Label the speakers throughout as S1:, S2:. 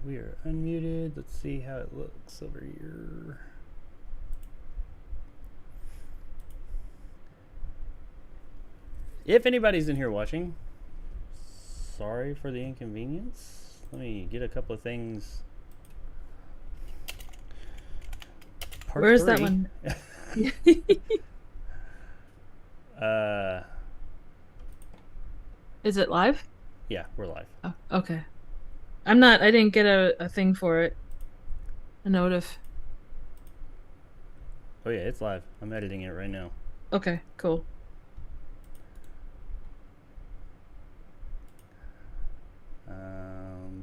S1: we are unmuted. Let's see how it looks over here. If anybody's in here watching, sorry for the inconvenience. Let me get a couple of things.
S2: Where's that one? Is it live?
S1: Yeah, we're live.
S2: Oh, okay. I didn't get a thing for it. A notif.
S1: Oh yeah, it's live. I'm editing it right now.
S2: Okay, cool.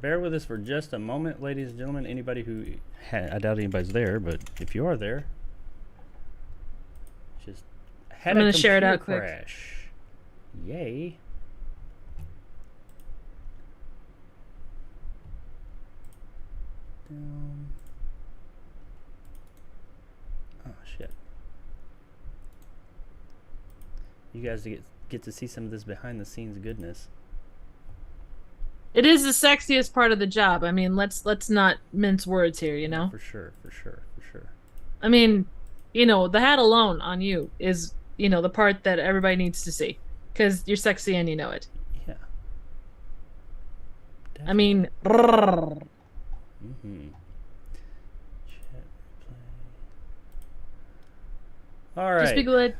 S1: Bear with us for just a moment, ladies and gentlemen. Anybody who... I doubt anybody's there, but if you are there, just had
S2: I'm
S1: a
S2: gonna share it out
S1: crash. Quick. Yay. Oh, shit. You guys get to see some of this behind-the-scenes goodness.
S2: It is the sexiest part of the job. I mean, let's not mince words here, you know?
S1: For sure.
S2: I mean, the hat alone on you is, the part that everybody needs to see. Because you're sexy and you know it.
S1: Yeah. Definitely.
S2: I mean,
S1: All right.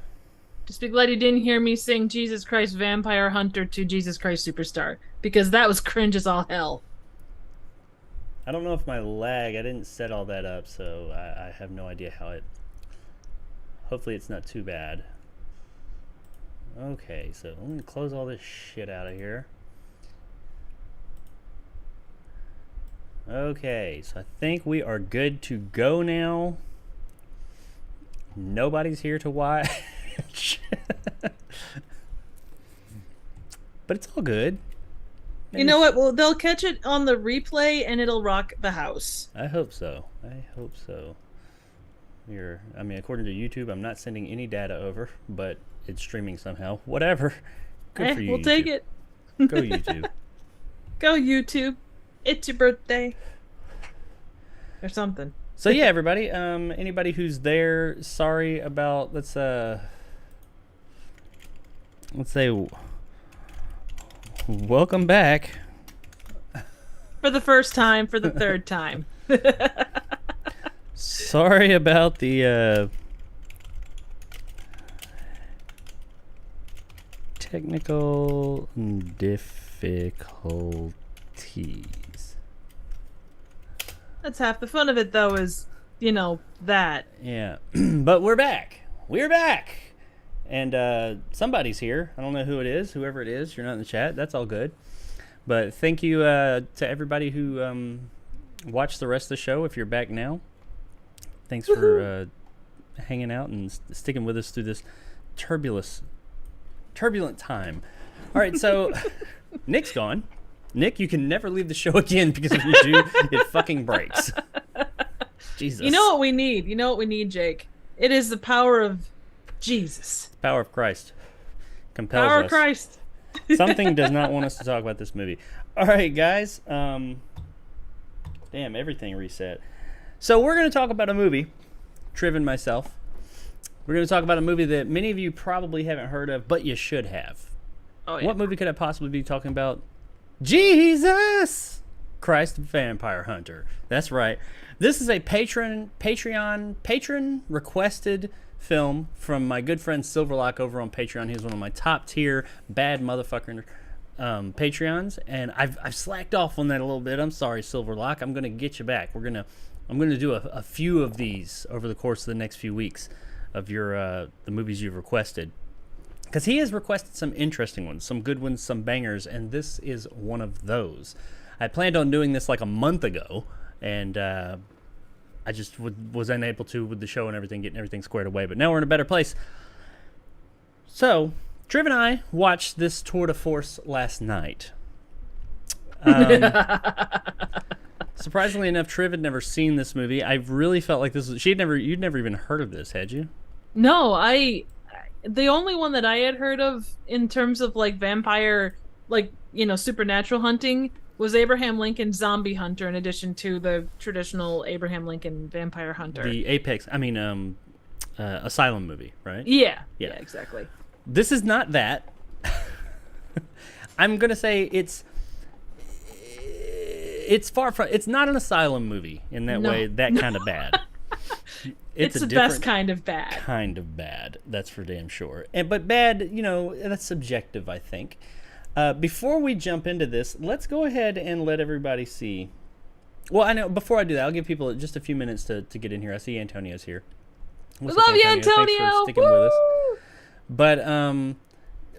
S2: Just be glad you didn't hear me sing Jesus Christ Vampire Hunter to Jesus Christ Superstar. Because that was cringe as all hell.
S1: I don't know if my lag, I didn't set all that up, so I have no idea how it... Hopefully it's not too bad. Okay, so let me close all this shit out of here. Okay, so I think we are good to go now. Nobody's here to watch. But it's all good.
S2: You know what? Well, they'll catch it on the replay and it'll rock the house.
S1: I hope so. According to YouTube, I'm not sending any data over, but it's streaming somehow. Whatever. Good for you.
S2: We'll
S1: YouTube.
S2: take it.
S1: Go YouTube.
S2: Go YouTube. It's your birthday. Or something.
S1: So yeah, everybody. Anybody who's there, sorry about. Let's say. Welcome back.
S2: For the first time, for the third time.
S1: Sorry about the technical difficulties.
S2: That's half the fun of it, though, is, that.
S1: Yeah. But we're back. We're back. And somebody's here. I don't know who it is. Whoever it is, you're not in the chat. That's all good. But thank you to everybody who watched the rest of the show. If you're back now, thanks for hanging out and sticking with us through this turbulent time. All right, so Nick's gone. Nick, you can never leave the show again because if you do, it fucking breaks. Jesus.
S2: You know what we need? You know what we need, Jake? It is the power of Jesus.
S1: Power of Christ compels
S2: Power
S1: us.
S2: of Christ.
S1: Something does not want us to talk about this movie. All right, guys. Damn, everything reset. So we're going to talk about a movie, Triv and myself. We're going to talk about a movie that many of you probably haven't heard of, but you should have.
S2: Oh, yeah.
S1: What movie could I possibly be talking about? Jesus Christ Vampire Hunter. That's right. This is a patron requested film from my good friend Silverlock over on Patreon. He's one of my top tier bad motherfucker Patreons, and I've slacked off on that a little bit. I'm sorry, Silverlock. I'm gonna get you back. I'm gonna do a few of these over the course of the next few weeks of your the movies you've requested, because he has requested some interesting ones, some good ones, some bangers, and this is one of those. I planned on doing this like a month ago, and I just was unable to with the show and everything, getting everything squared away. But now we're in a better place. So, Triv and I watched this tour de force last night. Surprisingly enough, Triv had never seen this movie. I really felt like you'd never even heard of this, had you?
S2: No, the only one that I had heard of in terms of like vampire, like, supernatural hunting was Abraham Lincoln Zombie Hunter in addition to the traditional Abraham Lincoln Vampire Hunter.
S1: The Asylum movie, right?
S2: Yeah, exactly.
S1: This is not that. I'm gonna say it's far from. It's not an Asylum movie in that way. That kind of bad.
S2: It's the best kind of bad.
S1: Kind of bad. That's for damn sure. But bad, that's subjective, I think. Before we jump into this, let's go ahead and let everybody see. Well, I know. Before I do that, I'll give people just a few minutes to get in here. I see Antonio's here.
S2: We love you, Antonio.
S1: Thanks for sticking with us. But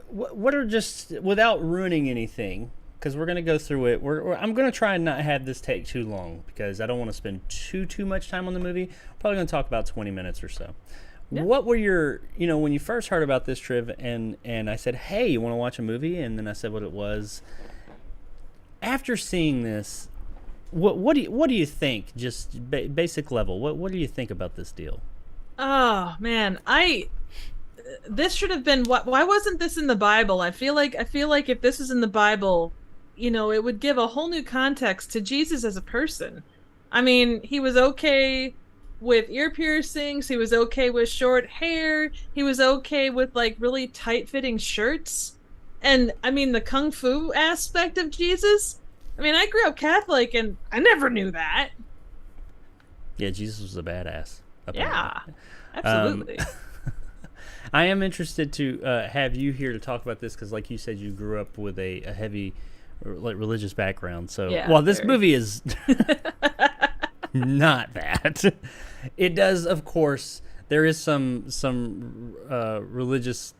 S1: what are just without ruining anything, because we're gonna go through it. I'm gonna try and not have this take too long because I don't want to spend too much time on the movie. Probably gonna talk about 20 minutes or so. Yeah. What were your, when you first heard about this, Triv, and I said, hey, you want to watch a movie? And then I said what it was. After seeing this, what do you think? Just basic level. What do you think about this deal?
S2: Oh man, this should have been why wasn't this in the Bible? I feel like if this was in the Bible, it would give a whole new context to Jesus as a person. I mean, he was okay with ear piercings, he was okay with short hair, he was okay with like really tight-fitting shirts. And I mean the kung fu aspect of Jesus. I mean, I grew up Catholic and I never knew that.
S1: Yeah, Jesus was a badass.
S2: Yeah. Absolutely.
S1: I am interested to have you here to talk about this because, like you said, you grew up with a heavy religious background. So, this movie is not that. It does, of course. There is some religious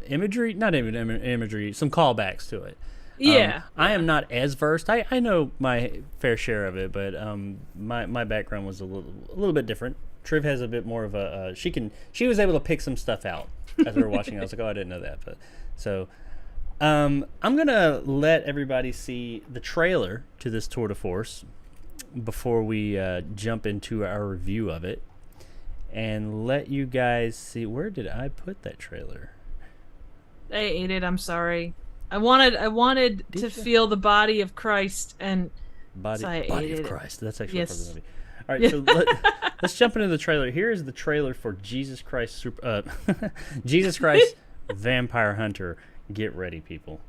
S1: imagery, not even imagery, some callbacks to it.
S2: Yeah.
S1: I am not as versed. I know my fair share of it, but my background was a little bit different. Triv has a bit more of a she was able to pick some stuff out as we were watching. I was like, oh, I didn't know that. But so I'm gonna let everybody see the trailer to this tour de force before we jump into our review of it, and let you guys see. Where did I put that trailer?
S2: I ate it. I'm sorry. I wanted to feel the body of Christ and
S1: body of Christ. That's actually
S2: yes.
S1: part of the movie. All right, so let's jump into the trailer. Here is the trailer for Jesus Christ Jesus Christ Vampire Hunter. Get ready, people.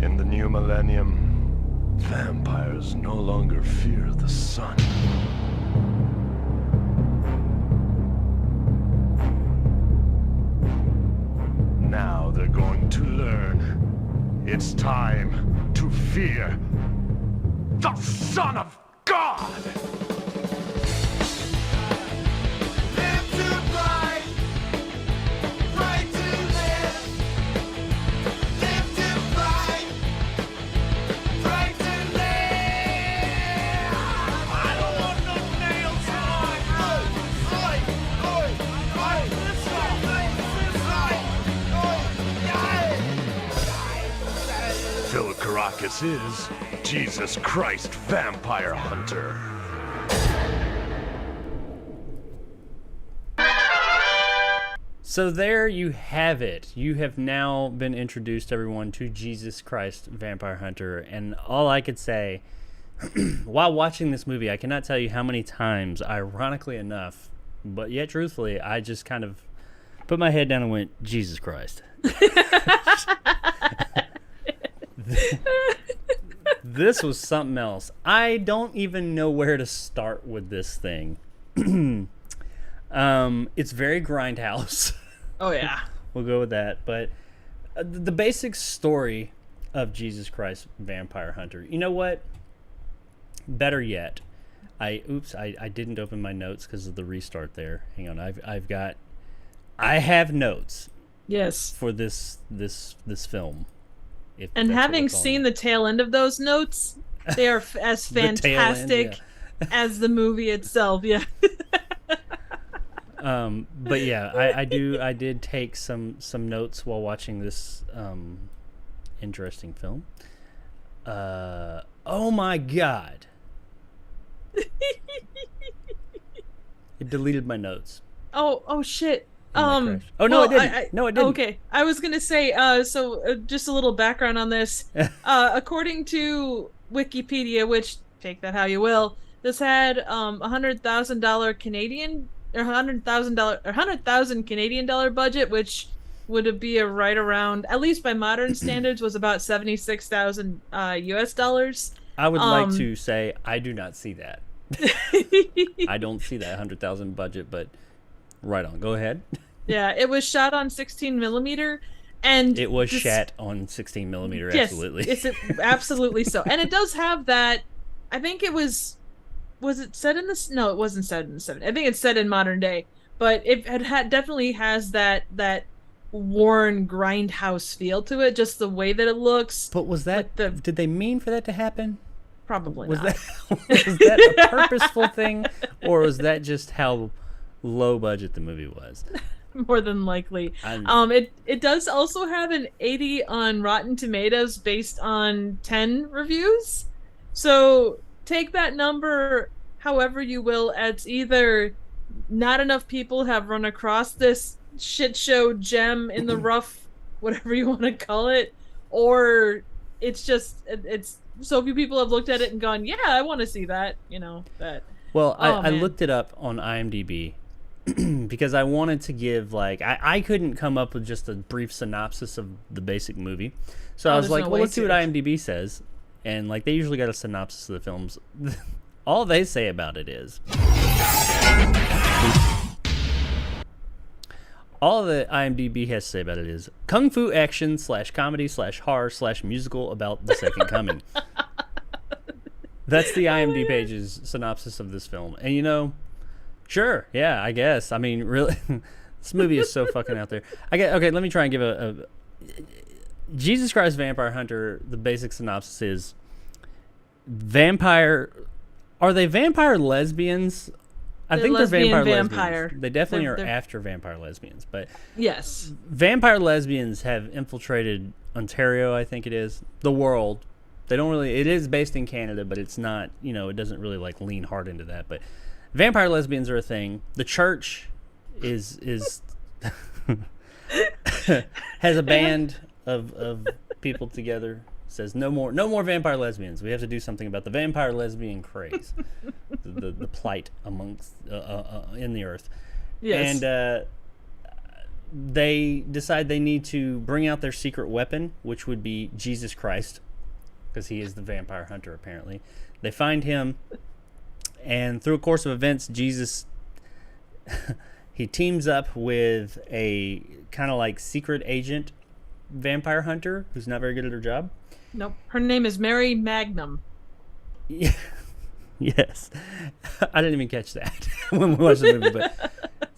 S3: In the new millennium, vampires no longer fear the sun. Now they're going to learn. It's time to fear the Son of God! Live to fight, fight to live. Live to fight, fight to live. I don't want no nails Phil Caracas is Jesus Christ Vampire Hunter.
S1: So there you have it. You have now been introduced, everyone, to Jesus Christ Vampire Hunter. And all I could say, while watching this movie, I cannot tell you how many times, ironically enough, but yet truthfully, I just kind of put my head down and went, Jesus Christ. This was something else. I don't even know where to start with this thing. It's very Grindhouse.
S2: Oh yeah.
S1: We'll go with that. But the basic story of Jesus Christ Vampire Hunter. You know what? Better yet, I didn't open my notes because of the restart there. Hang on. I have notes.
S2: Yes.
S1: For this film.
S2: And having seen the tail end of those notes, they are as fantastic as the movie itself. Yeah.
S1: But yeah, I did take some notes while watching this interesting film. Oh my God, It deleted my notes.
S2: Oh shit.
S1: And that crashed. Oh no,
S2: well,
S1: it didn't. No, it didn't.
S2: Okay, I was gonna say. Just a little background on this. According to Wikipedia, which take that how you will, this had $100,000 Canadian or $100,000 Canadian dollar budget, which would be a right around, at least by modern standards, was about 76,000 US dollars.
S1: I would like to say I do not see that. I don't see that 100,000 budget, but right on. Go ahead.
S2: Yeah, it was shot on 16 millimeter, and
S1: it was shot on 16 millimeter.
S2: Yes,
S1: absolutely.
S2: It's absolutely so, and it does have that. I think it was. Was it set in this? No, it wasn't set in the 70s. I think it's set in modern day, but it definitely has that worn grindhouse feel to it. Just the way that it looks.
S1: But was that? Did they mean for that to happen?
S2: Probably
S1: was
S2: not.
S1: Was that a purposeful thing, or was that just how low budget the movie was?
S2: More than likely. It does also have an 80 on Rotten Tomatoes based on 10 reviews. So take that number however you will. It's either not enough people have run across this shit show gem in the rough, whatever you want to call it, or it's just it's so few people have looked at it and gone, yeah, I want to see that, that.
S1: Well, I looked it up on IMDb because I wanted to give, I couldn't come up with just a brief synopsis of the basic movie. So I was like, well, let's see what IMDb says. And, they usually got a synopsis of the films. All they say about it is... All the IMDb has to say about it is kung fu action / comedy / horror / musical about the second coming. That's the IMDb page's synopsis of this film. And, sure, yeah, I guess. I mean, really, this movie is so fucking out there. Okay, let me try and give a Jesus Christ Vampire Hunter. The basic synopsis is vampire. Are they vampire lesbians? I think they're vampire lesbians. They definitely are after vampire lesbians, but
S2: yes,
S1: vampire lesbians have infiltrated Ontario. I think it is the world. They don't really. It is based in Canada, but it's not. It doesn't really lean hard into that. But vampire lesbians are a thing. The church is has a band of people together. Says no more vampire lesbians. We have to do something about the vampire lesbian craze, the plight amongst in the earth.
S2: Yes.
S1: And they decide they need to bring out their secret weapon, which would be Jesus Christ, because he is the vampire hunter apparently. They find him, and through a course of events, Jesus he teams up with a kind of secret agent vampire hunter who's not very good at her job.
S2: Nope. Her name is Mary Magnum.
S1: Yeah. Yes. I didn't even catch that when we watched the movie. But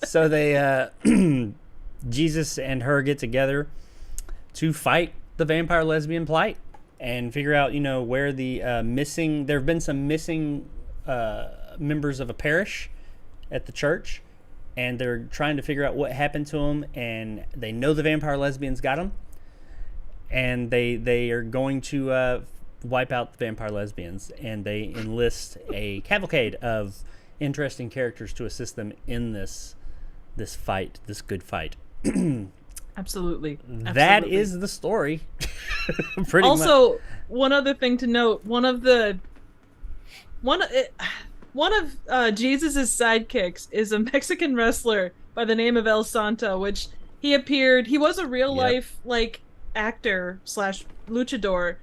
S1: so they, Jesus and her get together to fight the vampire lesbian plight and figure out, where the missing. There have been some missing members of a parish at the church, and they're trying to figure out what happened to them. And they know the vampire lesbians got them. And they are going to wipe out the vampire lesbians, and they enlist a cavalcade of interesting characters to assist them in this fight, this good fight.
S2: Absolutely.
S1: That is the story. Pretty
S2: also,
S1: much.
S2: One other thing to note: one of Jesus's sidekicks is a Mexican wrestler by the name of El Santo, which he was a real life actor / luchador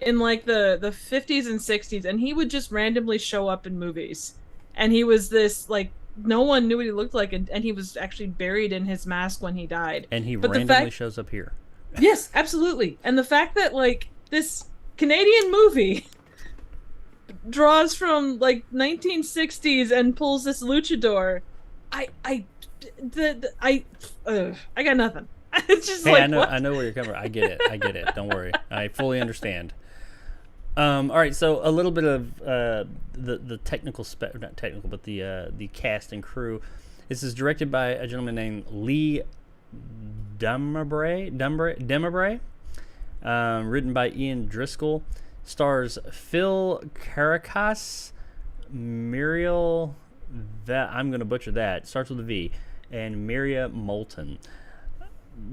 S2: in the 50s and 60s, and he would just randomly show up in movies, and he was this no one knew what he looked like, and he was actually buried in his mask when he died,
S1: and he randomly shows up here.
S2: Yes, absolutely. And the fact that this Canadian movie draws from 1960s and pulls this luchador, I got nothing. It's just
S1: I know where you're coming from. I get it. Don't worry. I fully understand. All right, so a little bit of the technical not technical, but the cast and crew. This is directed by a gentleman named Lee Demabray. Written by Ian Driscoll. Stars Phil Caracas, Muriel that I'm gonna butcher that. Starts with a V, and Miria Moulton.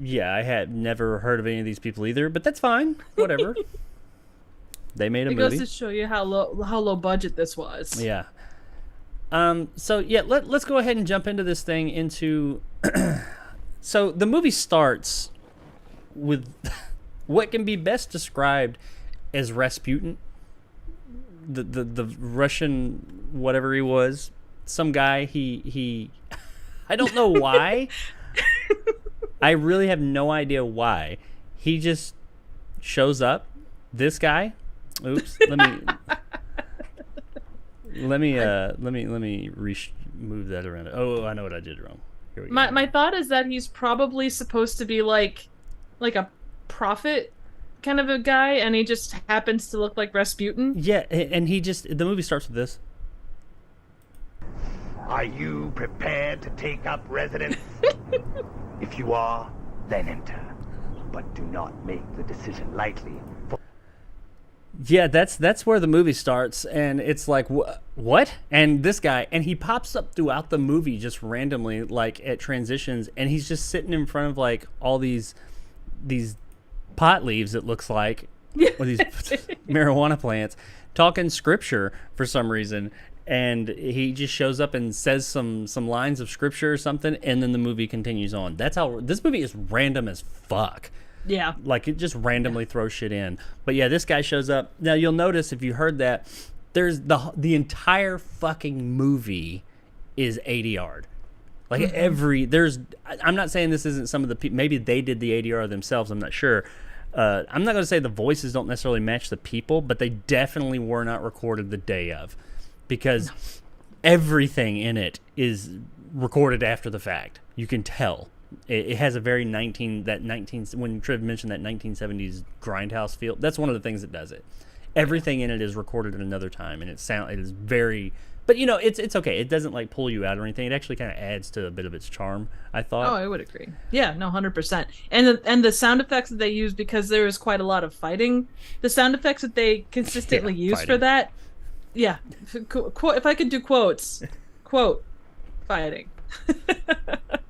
S1: Yeah, I had never heard of any of these people either, but that's fine. Whatever. They made a
S2: It
S1: movie.
S2: goes to show you how low budget this was.
S1: Yeah. So yeah, let's go ahead and jump into this thing into. So the movie starts with what can be best described as Rasputin, the Russian whatever he was, some guy. He I don't know why. I really have no idea why. He just shows up. This guy. Oops. Let me move that around. Oh, I know what I did wrong. Here we go.
S2: My thought is that he's probably supposed to be like a prophet kind of a guy, and he just happens to look like Rasputin.
S1: Yeah, and the movie starts with this.
S4: Are you prepared to take up residence? If you are, then enter. But do not make the decision lightly.
S1: Yeah, that's where the movie starts, and it's like, what? And this guy, and he pops up throughout the movie just randomly, like at transitions, and he's just sitting in front of like all these pot leaves, it looks like, or these marijuana plants, talking scripture for some reason, and he just shows up and says some lines of scripture or something, and then the movie continues on. That's how this movie is random as fuck.
S2: Yeah.
S1: Like, it just randomly throws shit in. But yeah, this guy shows up. Now, you'll notice, if you heard that, there's the entire fucking movie is ADR'd. Like, I'm not saying this isn't some of the people, maybe they did the ADR themselves, I'm not sure. I'm not going to say the voices don't necessarily match the people, but they definitely were not recorded the day of. Because everything in it is recorded after the fact. You can tell. It has a very when Triv mentioned that 1970s grindhouse feel, that's one of the things that does it. Everything in it is recorded at another time, and it is very, but you know, it's okay. It doesn't like pull you out or anything. It actually kind of adds to a bit of its charm, I thought.
S2: Oh, I would agree. Yeah, no, 100%. And the sound effects that they use, because there is quite a lot of fighting, the sound effects that they consistently use
S1: fighting.
S2: for that, yeah. If I could do quotes, quote, fighting.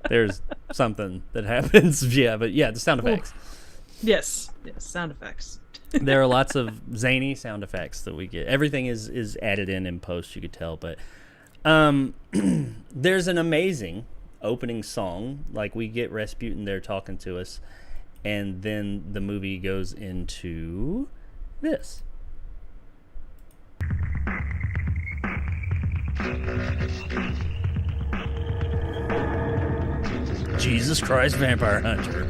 S1: There's something that happens, yeah, but yeah, the sound effects.
S2: Yes, sound effects.
S1: There are lots of zany sound effects that we get. Everything is added in post, you could tell, but there's an amazing opening song. Like, we get Rasputin there talking to us, and then the movie goes into this. Jesus Christ, Vampire Hunter.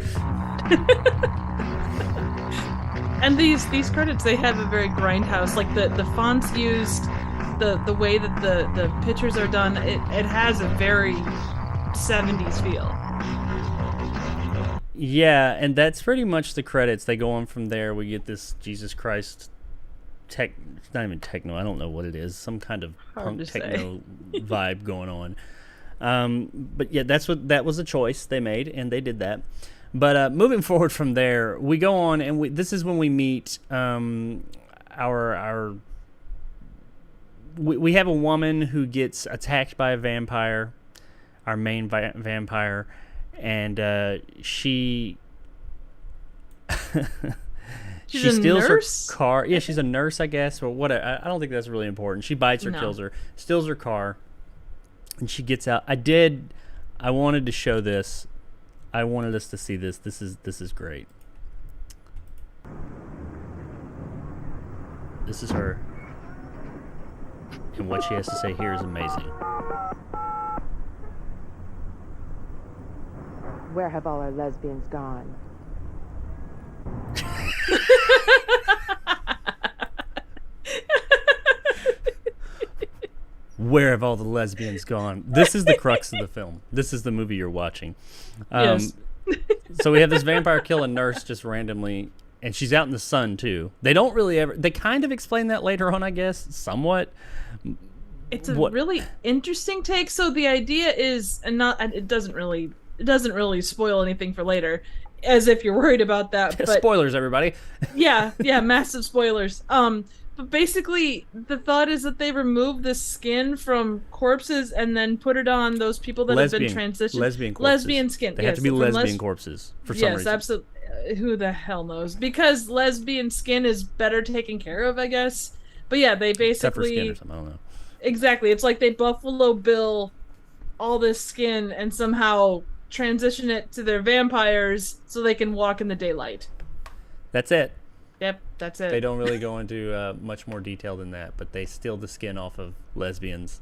S2: And these credits, they have a very grindhouse, like the fonts used, the way that the pictures are done, it has a very 70s feel.
S1: Yeah, and that's pretty much the credits. They go on from there. We get this Jesus Christ it's not even techno, I don't know what it is, some kind of punk techno vibe going on. But yeah, that was a choice they made, and they did that. But moving forward from there, we go on, and this is when we meet we have a woman who gets attacked by a vampire, our main vampire, and she she steals
S2: nurse?
S1: her car. Yeah, she's a nurse, I guess, or what? I don't think that's really important. She bites her, kills her, steals her car. And she gets out. I wanted to show this. I wanted us to see this. This is great. This is her. And what she has to say here is amazing.
S5: Where have all our lesbians gone?
S1: Where have all the lesbians gone? This is the crux of the film. This is the movie you're watching.
S2: Yes.
S1: So we have this vampire kill a nurse just randomly, and she's out in the sun too. They don't really ever. They kind of explain that later on, I guess, somewhat.
S2: It's a really interesting take. So the idea is, and it doesn't really spoil anything for later, as if you're worried about that. But
S1: spoilers, everybody.
S2: yeah, massive spoilers. But basically, the thought is that they remove the skin from corpses and then put it on those people that have been transitioned.
S1: Lesbian corpses.
S2: Lesbian skin.
S1: They have to be lesbian corpses for some reason.
S2: Yes, absolutely. Who the hell knows? Because lesbian skin is better taken care of, I guess. But yeah, they basically...
S1: Tougher skin or something, I don't know.
S2: Exactly. It's like they Buffalo Bill all this skin and somehow transition it to their vampires so they can walk in the daylight.
S1: That's it.
S2: Yep, that's it.
S1: They don't really go into much more detail than that, but they steal the skin off of lesbians.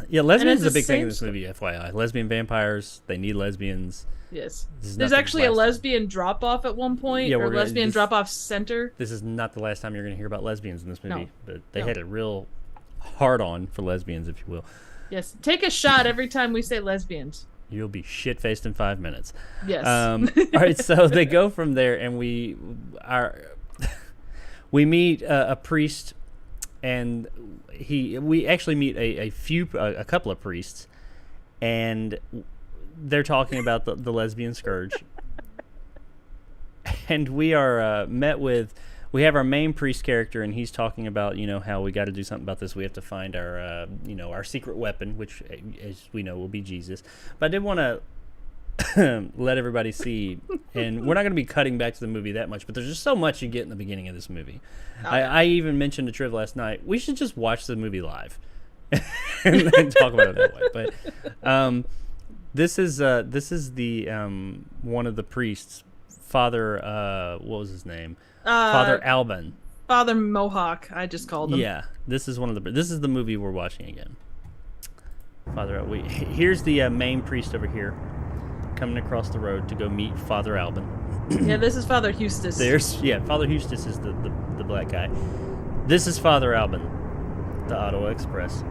S1: Yeah, lesbians is a big thing in this movie, FYI. Lesbian vampires, they need lesbians.
S2: Yes. There's actually a lesbian drop-off at one point,
S1: yeah,
S2: or lesbian drop-off center.
S1: This is not the last time you're going to hear about lesbians in this movie,
S2: No.
S1: but they had a real hard-on for lesbians, if you will.
S2: Yes, take a shot every time we say lesbians.
S1: You'll be shit-faced in 5 minutes.
S2: Yes.
S1: All right, so they go from there, and we meet a priest, and we actually meet a couple of priests, and they're talking about the lesbian scourge, and we are met with. We have our main priest character, and he's talking about, how we got to do something about this. We have to find our, our secret weapon, which, as we know, will be Jesus. But I did want to let everybody see, and we're not going to be cutting back to the movie that much, but there's just so much you get in the beginning of this movie. Okay. I even mentioned to Triv last night, we should just watch the movie live and talk about it that way. But this is the one of the priests, Father, what was his name? Father Alban.
S2: Father Mohawk, I just called him.
S1: Yeah, this is this is the movie we're watching again. Here's the main priest over here, coming across the road to go meet Father Alban.
S2: Yeah, this is Father Eustace.
S1: Father Eustace is the black guy. This is Father Alban, the Auto Express.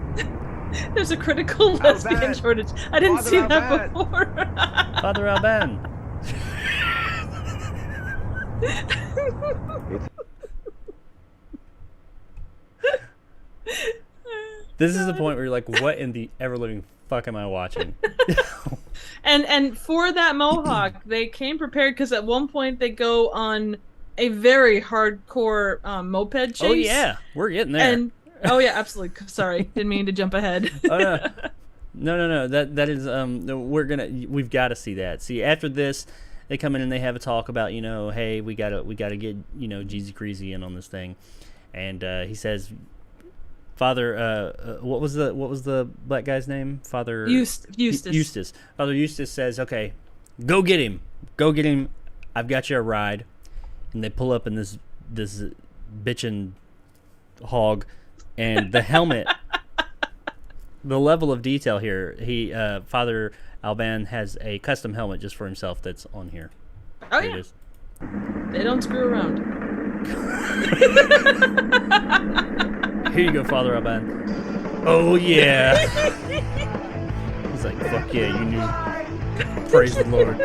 S2: There's a critical lesbian shortage. I didn't see that before. Father
S1: Alban. This is the point where you're like, what in the ever living fuck am I watching?
S2: and for that Mohawk, they came prepared because at one point they go on a very hardcore moped chase.
S1: Oh yeah, we're getting there.
S2: And oh yeah, absolutely. Sorry, didn't mean to jump ahead.
S1: Oh, no. That is we've got to see that. See, after this, they come in and they have a talk about, hey, we gotta get, Jesus Creasy in on this thing, and he says, Father, what was the black guy's name? Father Eustace. Father Eustace says, okay, go get him. I've got you a ride. And they pull up in this bitchin' hog, and the helmet. The level of detail here. Father Alban has a custom helmet just for himself that's on here.
S2: Oh, yeah. It is. They don't screw around.
S1: Here you go, Father Alban. Oh, yeah. He's like, fuck yeah, you knew. Praise the Lord.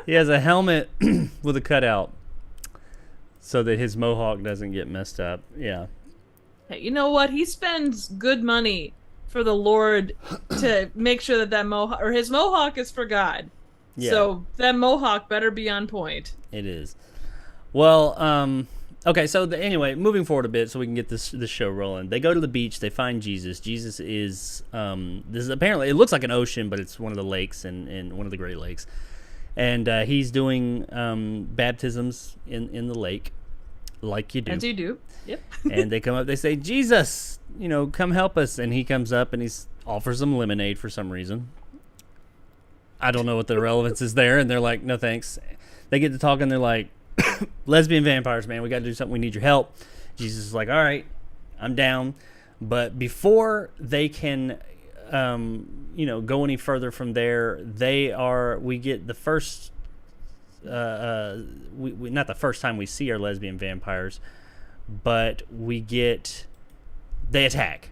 S1: He has a helmet with a cutout so that his mohawk doesn't get messed up. Yeah.
S2: Hey, you know what? He spends good money for the Lord to make sure that mohawk, or his mohawk, is for God. Yeah. So that mohawk better be on point.
S1: It is. Well, okay, so anyway, moving forward a bit so we can get this show rolling. They go to the beach. They find Jesus. Jesus is, this is apparently, it looks like an ocean, but it's one of the lakes in one of the Great Lakes. And he's doing baptisms in the lake, like you do.
S2: As you do, yep.
S1: And they come up, they say, Jesus, come help us. And he comes up and he offers them lemonade for some reason. I don't know what the relevance is there. And they're like, no thanks. They get to talking, they're like, lesbian vampires, man, we got to do something. We need your help. Jesus is like, all right, I'm down. But before they can, go any further from there, we get the first, not the first time we see our lesbian vampires, but they attack.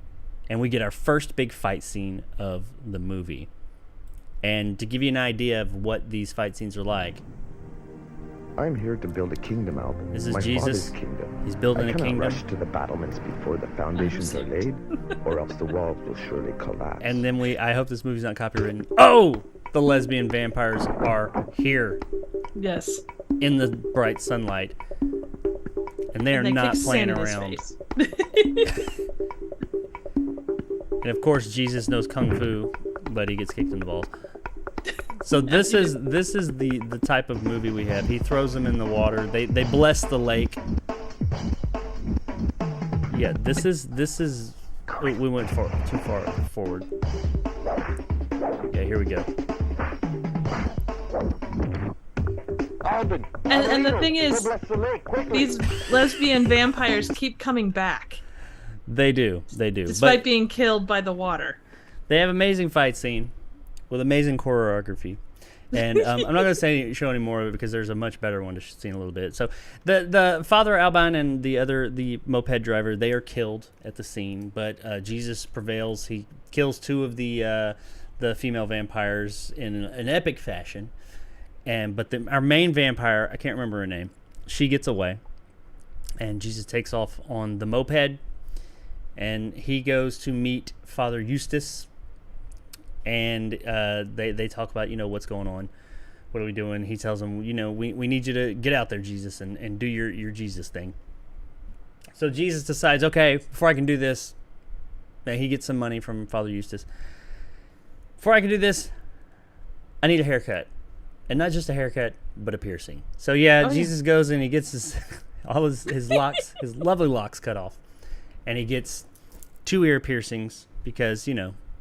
S1: And we get our first big fight scene of the movie. And to give you an idea of what these fight scenes are like,
S6: I'm here to build a kingdom, Alban.
S1: This is
S6: my
S1: Jesus.
S6: Father's kingdom.
S1: He's building a kingdom.
S6: I cannot rush to the battlements before the foundations are laid, or else the walls will surely collapse.
S1: And then I hope this movie's not copywritten. Oh, the lesbian vampires are here.
S2: Yes.
S1: in the bright sunlight, and they are
S2: And
S1: not
S2: kicks
S1: playing
S2: sand in his
S1: around.
S2: face.
S1: And of course, Jesus knows kung fu, but he gets kicked in the balls. So this is the type of movie we have. He throws them in the water. They bless the lake. Yeah, this is we went too far forward. Yeah, here we go.
S2: And the thing is, these lesbian vampires keep coming back,
S1: They do.
S2: despite being killed by the water.
S1: They have amazing fight scene with amazing choreography. And I'm not going to show any more of it because there's a much better one to see in a little bit. So the Father Alban and the moped driver, they are killed at the scene, but Jesus prevails. He kills two of the female vampires in an epic fashion. But our main vampire, I can't remember her name, she gets away. And Jesus takes off on the moped, and he goes to meet Father Eustace. And they talk about, what's going on. What are we doing? He tells them, we need you to get out there, Jesus, and do your Jesus thing. So Jesus decides, okay, before I can do this, he gets some money from Father Eustace. Before I can do this, I need a haircut. And not just a haircut, but a piercing. So Jesus goes and he gets his locks, his lovely locks cut off. And he gets 2 ear piercings because,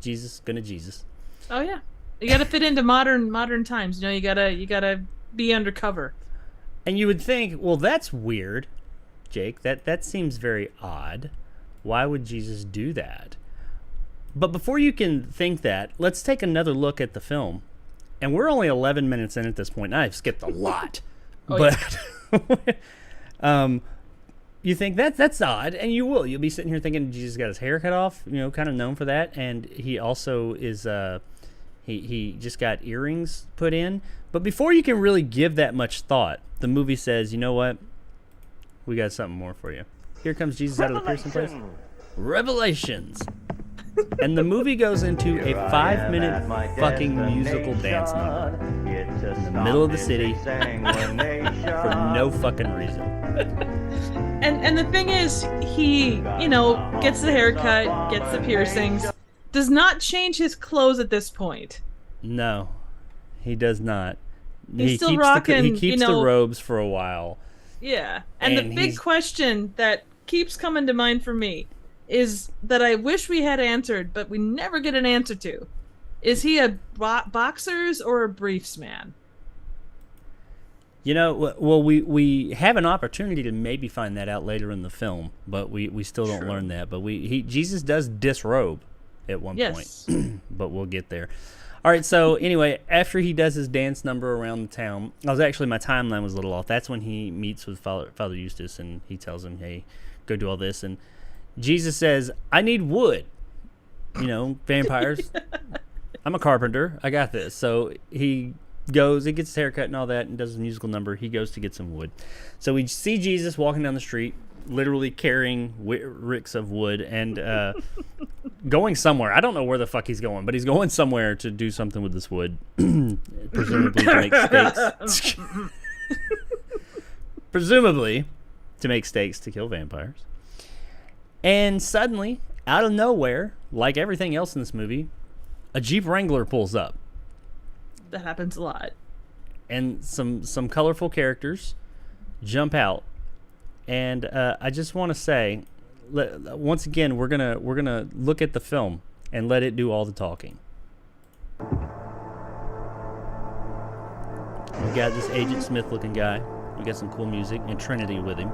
S1: Jesus gonna Jesus.
S2: Oh yeah, you got to fit into modern times. You gotta be undercover.
S1: And you would think, well, that's weird, Jake. That seems very odd. Why would Jesus do that? But before you can think that, let's take another look at the film. And we're only 11 minutes in at this point. And I've skipped a lot, you think that's odd, and you'll be sitting here thinking Jesus got his hair cut off, kind of known for that, and he also is he just got earrings put in. But before you can really give that much thought, the movie says, you know what, we got something more for you. Here comes Jesus out of the piercing place. Revelations. And the movie goes into a 5-minute fucking musical dance number in the middle of the city for no fucking reason.
S2: And the thing is, he, gets the haircut, gets the piercings, does not change his clothes at this point.
S1: No, he does not.
S2: He's still rocking,
S1: he keeps the robes for a while.
S2: Yeah. And the big question that keeps coming to mind for me is that I wish we had answered, but we never get an answer to. Is he a boxers or a briefs man?
S1: Well, we have an opportunity to maybe find that out later in the film, but we still don't learn that. But Jesus does disrobe at one point, but we'll get there. All right, so anyway, after he does his dance number around the town, my timeline was a little off. That's when he meets with Father Eustace, and he tells him, hey, go do all this, and Jesus says, I need wood. Vampires. I'm a carpenter. I got this. So he gets his haircut and all that and does his musical number. He goes to get some wood. So we see Jesus walking down the street, literally carrying ricks of wood and going somewhere. I don't know where the fuck he's going, but he's going somewhere to do something with this wood. Presumably to make steaks. Presumably to make steaks to kill vampires. And suddenly, out of nowhere, like everything else in this movie, a Jeep Wrangler pulls up.
S2: That happens a lot.
S1: And some colorful characters jump out. And I just want to say, once again, we're gonna look at the film and let it do all the talking. We got this Agent Smith looking guy. We got some cool music and Trinity with him.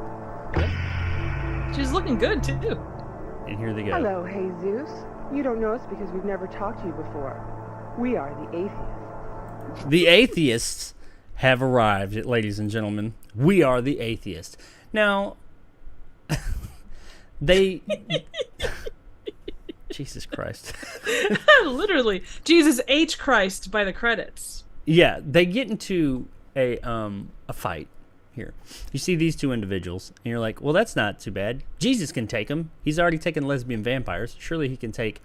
S2: She's looking good, too.
S1: And here they go.
S5: Hello, Jesus. You don't know us because we've never talked to you before. We are the atheists.
S1: The atheists have arrived, ladies and gentlemen. We are the atheists. Now, they... Jesus Christ.
S2: Literally. Jesus H. Christ by the credits.
S1: Yeah, they get into a fight here. You see these two individuals, and you're like, well, that's not too bad. Jesus can take them. He's already taken lesbian vampires. Surely he can take,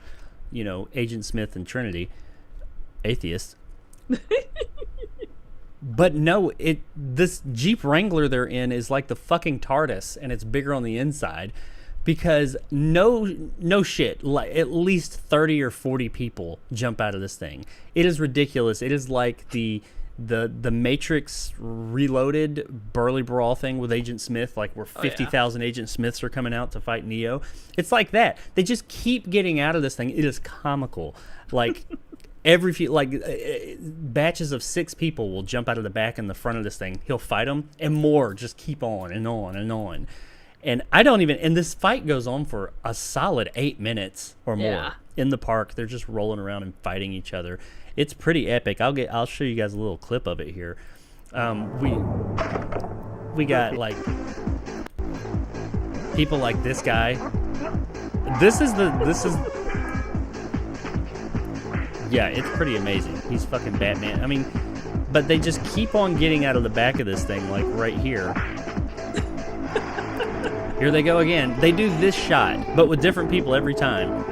S1: Agent Smith and Trinity. Atheists. But no, this Jeep Wrangler they're in is like the fucking TARDIS, and it's bigger on the inside. Because no shit, like at least 30 or 40 people jump out of this thing. It is ridiculous. It is like the Matrix Reloaded Burly Brawl thing with Agent Smith, like where 50,000 Agent Smiths are coming out to fight Neo. It's like that. They just keep getting out of this thing. It is comical. Like every few, batches of 6 people will jump out of the back and the front of this thing. He'll fight them, and more just keep on and on and on. And and this fight goes on for a solid 8 minutes or more in the park. They're just rolling around and fighting each other. It's pretty epic. I'll show you guys a little clip of it here. We got like people like this guy. Yeah, it's pretty amazing. He's fucking Batman. I mean, but they just keep on getting out of the back of this thing, like right here. Here they go again. They do this shot, but with different people every time.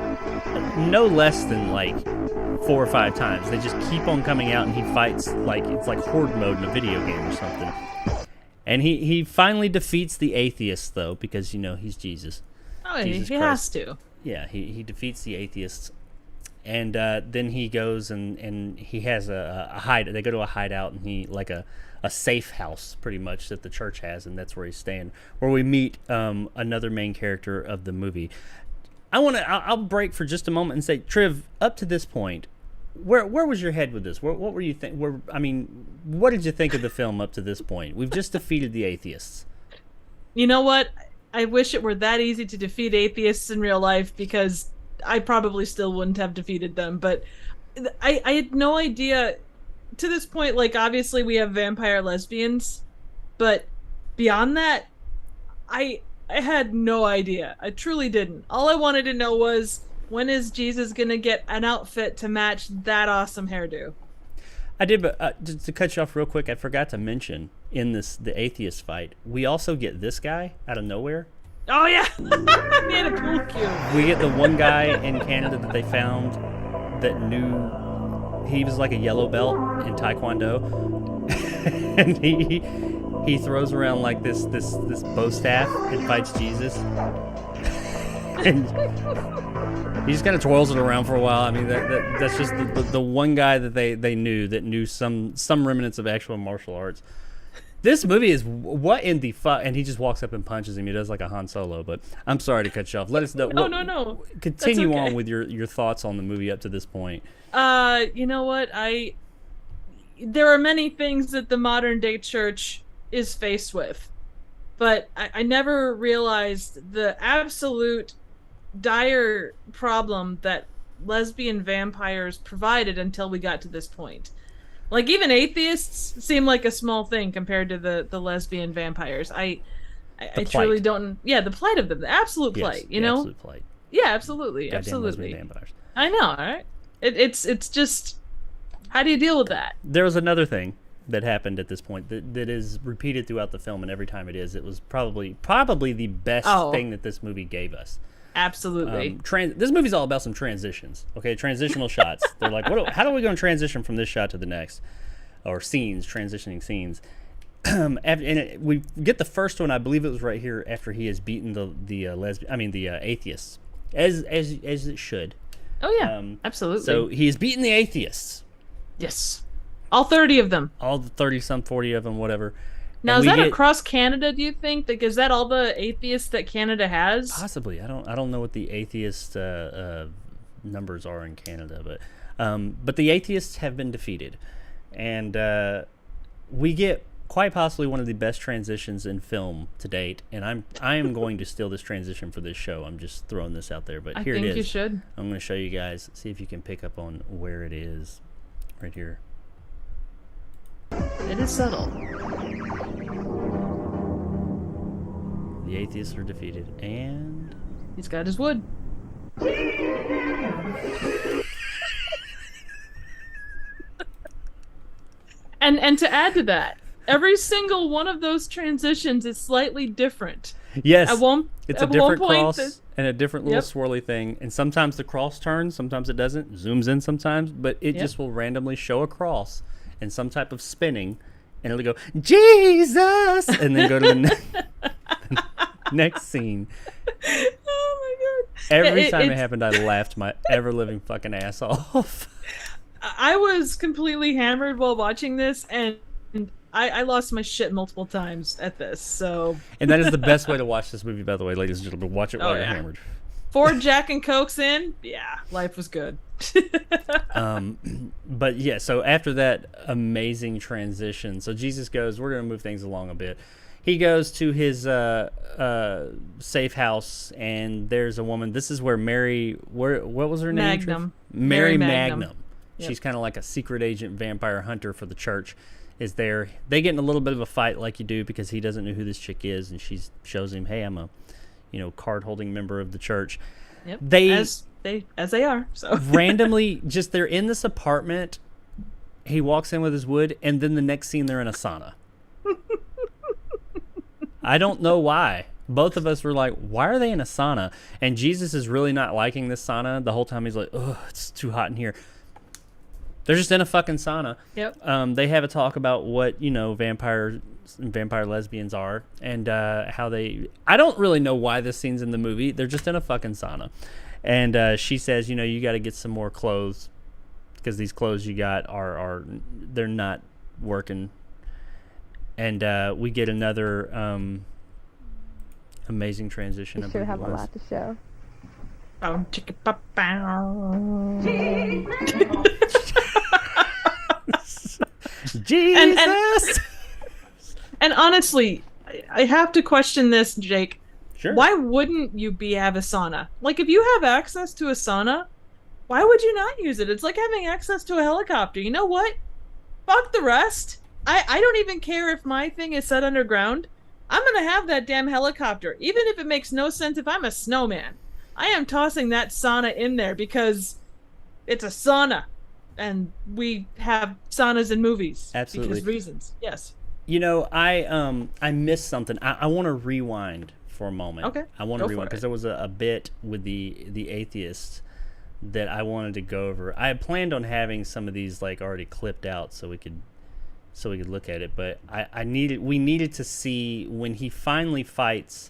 S1: No less than like 4 or 5 times. They just keep on coming out, and he fights like it's like horde mode in a video game or something. And he finally defeats the atheists, though, because he's Jesus.
S2: Oh,
S1: Jesus
S2: he
S1: Christ.
S2: has to.
S1: Yeah, he defeats the atheists, and then he goes and he has a hide. They go to a hideout, and he like a safe house, pretty much, that the church has, and that's where he's staying. Where we meet another main character of the movie. I'll break for just a moment and say, Triv, up to this point, where was your head with this? What were you think? What did you think of the film up to this point? We've just defeated the atheists.
S2: You know what? I wish it were that easy to defeat atheists in real life, because I probably still wouldn't have defeated them. But I had no idea. To this point, like, obviously we have vampire lesbians, but beyond that, I had no idea. I truly didn't. All I wanted to know was, when is Jesus gonna get an outfit to match that awesome hairdo?
S1: I did, but just to cut you off real quick, I forgot to mention in the atheist fight, we also get this guy out of nowhere.
S2: Oh yeah, he had a pool cue.
S1: We get the one guy in Canada that they found that knew. He was like a yellow belt in Taekwondo, and he throws around like this bow staff and fights Jesus, and he just kind of twirls it around for a while. I mean, that's just the one guy that they knew some remnants of actual martial arts. This movie is what in the fuck, and he just walks up and punches him. He does like a Han Solo. But I'm sorry to cut you off. Let us know.
S2: No.
S1: Continue
S2: okay.
S1: on with your thoughts on the movie up to this point.
S2: You know what? There are many things that the modern day church is faced with, but I never realized the absolute dire problem that lesbian vampires provided until we got to this point. Like, even atheists seem like a small thing compared to the lesbian vampires. I truly don't. Yeah, the plight of them, the absolute plight. You know,
S1: absolute plight.
S2: Yeah, absolutely,
S1: Goddamn
S2: absolutely.
S1: lesbian vampires.
S2: I know, all right? It's just, how do you deal with that?
S1: There was another thing that happened at this point that is repeated throughout the film, and every time it was probably the best thing that this movie gave us.
S2: Absolutely.
S1: This movie's all about some transitions. Okay, transitional shots. They're like, how are we going to transition from this shot to the next, or transitioning scenes? We get the first one. I believe it was right here after he has beaten the atheists, as it should.
S2: Oh yeah, absolutely.
S1: So he has beaten the atheists.
S2: Yes, all 30 of them.
S1: All the 30-some, 40 of them, whatever.
S2: Now, is that across Canada, do you think? Like, is that all the atheists that Canada has?
S1: Possibly. I don't know what the atheist numbers are in Canada, but the atheists have been defeated, and we get quite possibly one of the best transitions in film to date. And I am going to steal this transition for this show. I'm just throwing this out there, but here it is.
S2: I think you should.
S1: I'm going to show you guys. See if you can pick up on where it is. Right here.
S2: It is subtle.
S1: The atheists are defeated, and
S2: he's got his wood. And to add to that, every single one of those transitions is slightly different.
S1: Yes,
S2: it's
S1: a different cross and a different little swirly thing. And sometimes the cross turns, sometimes it doesn't. Zooms in sometimes, but it just will randomly show a cross and some type of spinning and it'll go Jesus, and then go to the next scene.
S2: Oh my god!
S1: Every time it happened, I laughed my ever living fucking ass off.
S2: I was completely hammered while watching this, and I lost my shit multiple times at this. So,
S1: and that is the best way to watch this movie, by the way, ladies and gentlemen. Watch it while you're hammered.
S2: 4 Jack and Cokes in, yeah, life was good.
S1: But yeah, so after that amazing transition, so Jesus goes, we're going to move things along a bit. He goes to his safe house, and there's a woman. This is where what was her name?
S2: Magnum.
S1: Mary Magnum.
S2: Yep.
S1: She's kind of like a secret agent vampire hunter for the church. Is there? They get in a little bit of a fight, like you do, because he doesn't know who this chick is, and she shows him, "Hey, I'm a, card-holding member of the church."
S2: Yep. As they are. So
S1: randomly, just they're in this apartment. He walks in with his wood, and then the next scene they're in a sauna. I don't know why. Both of us were like, "Why are they in a sauna?" And Jesus is really not liking this sauna. The whole time he's like, "Ugh, it's too hot in here." They're just in a fucking sauna.
S2: Yep.
S1: They have a talk about what vampire lesbians are, and how they. I don't really know why this scene's in the movie. They're just in a fucking sauna, and she says, you got to get some more clothes because these clothes you got are they're not working. And we get another amazing transition.
S7: You sure have a lot to show.
S1: Jesus.
S2: And honestly, I have to question this, Jake.
S1: Sure.
S2: Why wouldn't you have a sauna? Like, if you have access to a sauna, why would you not use it? It's like having access to a helicopter. You know what? Fuck the rest. I don't even care if my thing is set underground. I'm going to have that damn helicopter. Even if it makes no sense if I'm a snowman. I am tossing that sauna in there because it's a sauna. And we have saunas in movies.
S1: Absolutely.
S2: Because reasons. Yes.
S1: I missed something. I want to rewind for a moment.
S2: Okay.
S1: I want to rewind because there was a bit with the atheist that I wanted to go over. I had planned on having some of these like already clipped out so we could look at it, but we needed to see when he finally fights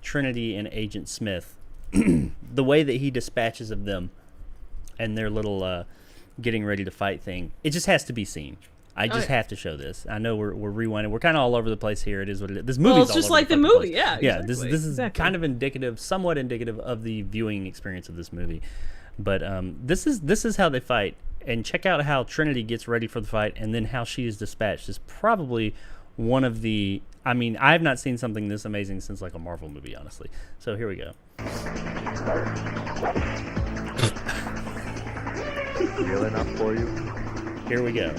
S1: Trinity and Agent Smith, the way that he dispatches of them and their little getting ready to fight thing. It just has to be seen. I just have to show this. I know we're rewinding. We're kind of all over the place here. It is what it is. This movie's
S2: well, it's just like the movie. Yeah.
S1: Yeah.
S2: Exactly.
S1: This is kind of somewhat indicative of the viewing experience of this movie. But this is how they fight. And check out how Trinity gets ready for the fight, and then how she is dispatched is probably one of the. I mean, I have not seen something this amazing since like a Marvel movie, honestly. So here we go.
S6: Real enough for you?
S1: Here we go.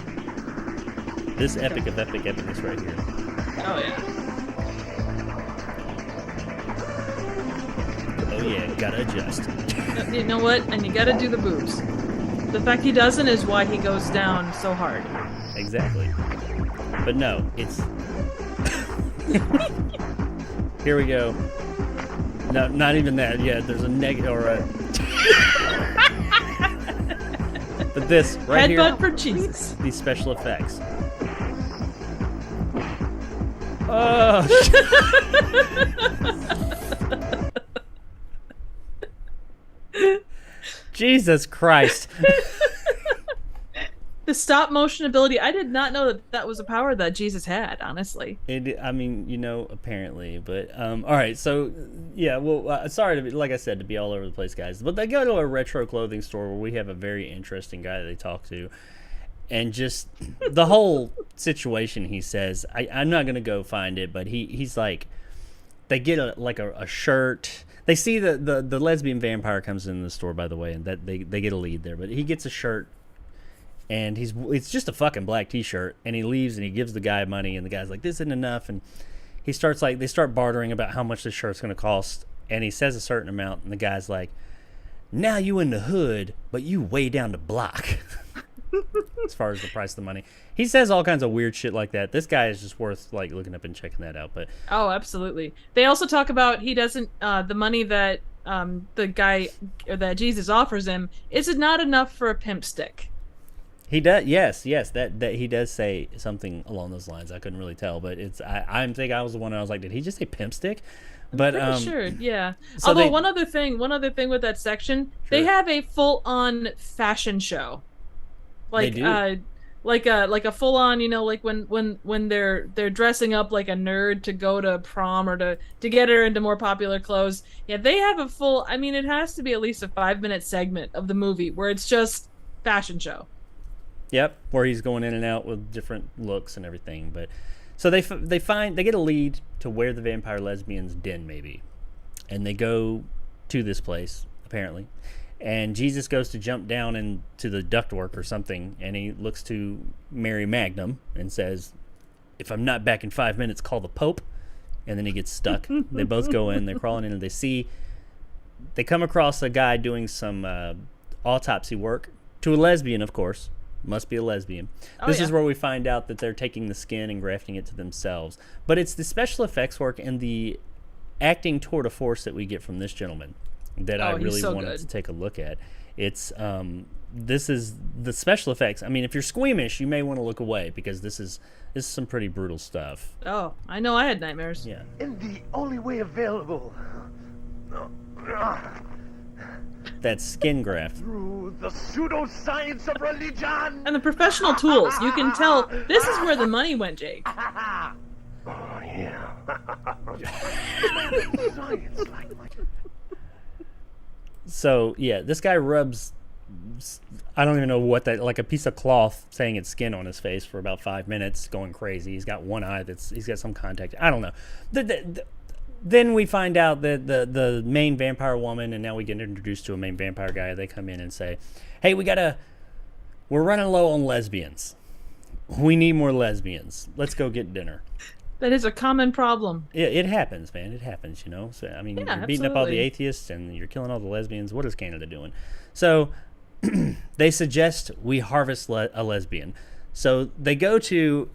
S1: This epic of epicness right here.
S2: Oh yeah.
S1: Oh yeah, gotta adjust.
S2: You know what? And you gotta do the boobs. The fact he doesn't is why he goes down so hard.
S1: Exactly. But no, it's... Here we go. No, not even that. Yeah, there's a negative... Or a... But this, right here...
S2: Headbutt for Jesus.
S1: These special effects. Oh, Jesus Christ.
S2: The stop motion ability, I did not know that was a power that Jesus had, honestly.
S1: Apparently. But, all right, so, yeah, well, sorry, like I said, to be all over the place, guys. But they go to a retro clothing store where we have a very interesting guy that they talk to. And just the whole situation, he says, I'm not going to go find it, but he's like, they get a shirt. They see the lesbian vampire comes in the store, by the way, and that they get a lead there. But he gets a shirt, and it's just a fucking black T-shirt, and he leaves and he gives the guy money, and the guy's like, this isn't enough, and they start bartering about how much this shirt's going to cost, and he says a certain amount, and the guy's like, now you in the hood, but you way down the block. As far as the price of the money, he says all kinds of weird shit like that. This guy is just worth like looking up and checking that out. But
S2: oh, absolutely. They also talk about he doesn't the money that the guy or that Jesus offers him is not enough for a pimp stick.
S1: He does. Yes. That he does say something along those lines. I couldn't really tell, but it's. I think I was the one. I was like, did he just say pimp stick? But
S2: Pretty sure, yeah.
S1: so
S2: Although
S1: they-
S2: one other thing with that section, they
S1: Sure.
S2: have a full-on fashion show, like
S1: They do.
S2: like a full-on, like when they're dressing up like a nerd to go to prom or to get her into more popular clothes. Yeah, they have a full. I mean, it has to be at least a 5-minute segment of the movie where it's just fashion show.
S1: Yep, where he's going in and out with different looks and everything. But so they get a lead to where the vampire lesbian's den may be, and they go to this place apparently. And Jesus goes to jump down into the ductwork or something, and he looks to Mary Magnum and says, "If I'm not back in 5 minutes, call the Pope." And then he gets stuck. They both go in. They're crawling in, and they come across a guy doing some autopsy work to a lesbian, of course. Must be a lesbian. This is where we find out that they're taking the skin and grafting it to themselves. But it's the special effects work and the acting tour de force that we get from this gentleman that I
S2: he's
S1: really
S2: so
S1: wanted
S2: good.
S1: to take a look at. It's this is the special effects. I mean, if you're squeamish, you may want to look away because this is some pretty brutal stuff.
S2: Oh, I know, I had nightmares.
S1: Yeah.
S4: In the only way available.
S1: That skin graft.
S4: Through the pseudoscience of religion.
S2: And the professional tools. You can tell this is where the money went, Jake.
S4: Oh, yeah. Science like my...
S1: So, yeah, this guy rubs, I don't even know what that, like a piece of cloth saying it's skin on his face for about 5 minutes, going crazy. He's got one eye he's got some contact. I don't know. Then we find out that the main vampire woman, and now we get introduced to a main vampire guy. They come in and say, hey, we're running low on lesbians. We need more lesbians. Let's go get dinner.
S2: That is a common problem.
S1: It happens, man. It happens, you know. So I mean,
S2: Yeah,
S1: you're beating up all the
S2: absolutely.
S1: atheists and you're killing all the lesbians. What is Canada doing? So they suggest we harvest a lesbian. So they go to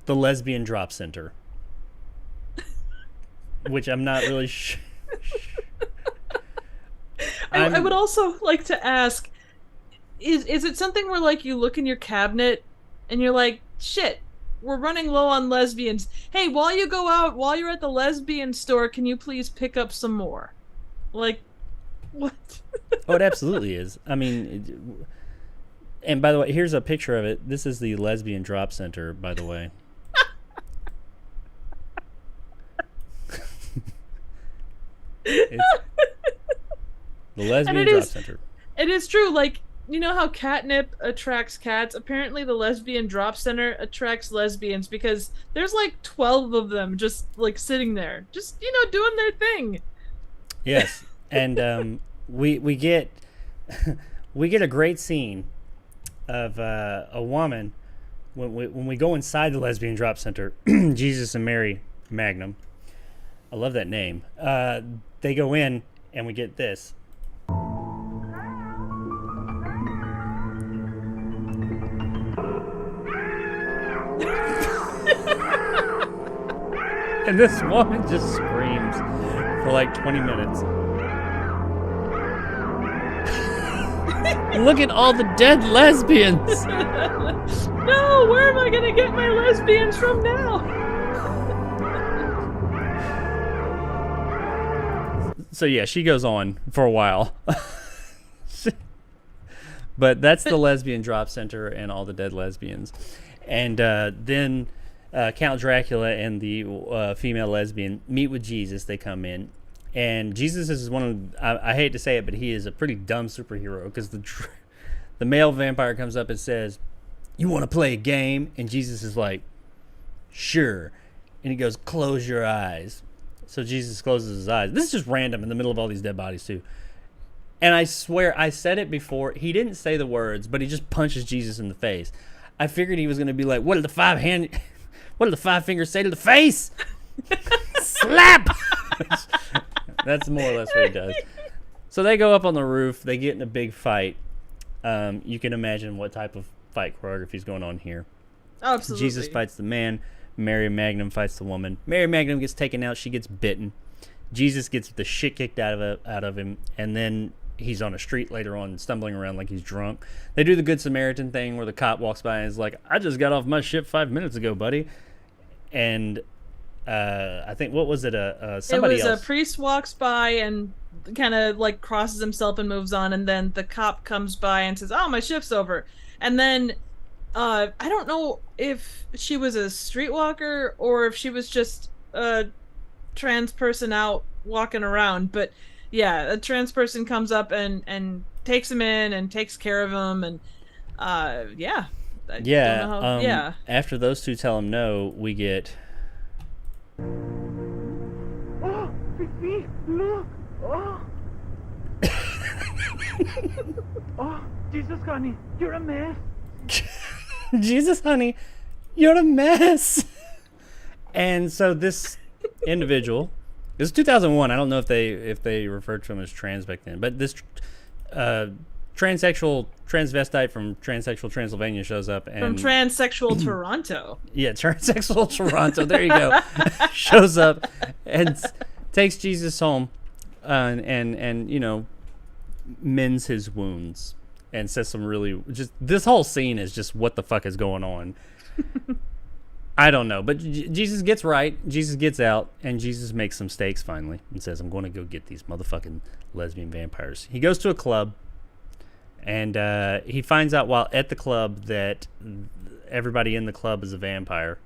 S1: the lesbian drop center, which I'm not really sure.
S2: I would also like to ask, is it something where like you look in your cabinet and you're like, shit, we're running low on lesbians. Hey, while you're at the lesbian store, can you please pick up some more? Like, what?
S1: Oh, it absolutely is. I mean, and by the way, here's a picture of it. This is the lesbian drop center, by the way. It's the lesbian drop center.
S2: It is true. Like, you know how catnip attracts cats? Apparently, the lesbian drop center attracts lesbians because there's like 12 of them just like sitting there, just doing their thing.
S1: Yes, and we get we get a great scene of a woman when we go inside the lesbian drop center. Jesus and Mary Magnum. I love that name. They go in and we get this. And this woman just screams for like 20 minutes. Look at all the dead lesbians.
S2: No, where am I gonna get my lesbians from now?
S1: So yeah, she goes on for a while. But that's the lesbian drop center and all the dead lesbians. And then Count Dracula and the female lesbian meet with Jesus. They come in. And Jesus is one of, I hate to say it, but he is a pretty dumb superhero because the male vampire comes up and says, you want to play a game? And Jesus is like, sure. And he goes, close your eyes. So Jesus closes his eyes. This is just random in the middle of all these dead bodies too. And I swear, I said it before. He didn't say the words, but he just punches Jesus in the face. I figured he was going to be like, what did the five fingers say to the face? Slap! That's more or less what he does. So they go up on the roof. They get in a big fight. You can imagine what type of fight choreography is going on here.
S2: Absolutely.
S1: Jesus fights the man. Mary Magnum fights the woman. Mary Magnum gets taken out. She gets bitten. Jesus gets the shit kicked out of him, and then he's on a street later on, stumbling around like he's drunk. They do the Good Samaritan thing where the cop walks by and is like, "I just got off my ship 5 minutes ago, buddy," and I think what was it? Somebody else.
S2: It was a priest walks by and kind of like crosses himself and moves on, and then the cop comes by and says, "Oh, my shift's over," and then. I don't know if she was a streetwalker or if she was just a trans person out walking around, but yeah, a trans person comes up and takes him in and takes care of him, and yeah. I don't know how, yeah.
S1: After those two tell him no, we get.
S4: Oh, Fifi, look! Oh! Oh, Jesus, honey, you're a mess.
S1: Jesus, honey, you're a mess. And so this individual, this is 2001. I don't know if they referred to him as trans back then, but this transsexual transvestite from transsexual Transylvania shows up and
S2: from transsexual Toronto.
S1: Yeah, transsexual Toronto. There you go. Shows up and takes Jesus home, and you know, mends his wounds. And says some really just this whole scene is just what the fuck is going on. I don't know, but Jesus gets right, Jesus gets out, and Jesus makes some mistakes finally and says, "I'm going to go get these motherfucking lesbian vampires." He goes to a club, and he finds out while at the club that everybody in the club is a vampire,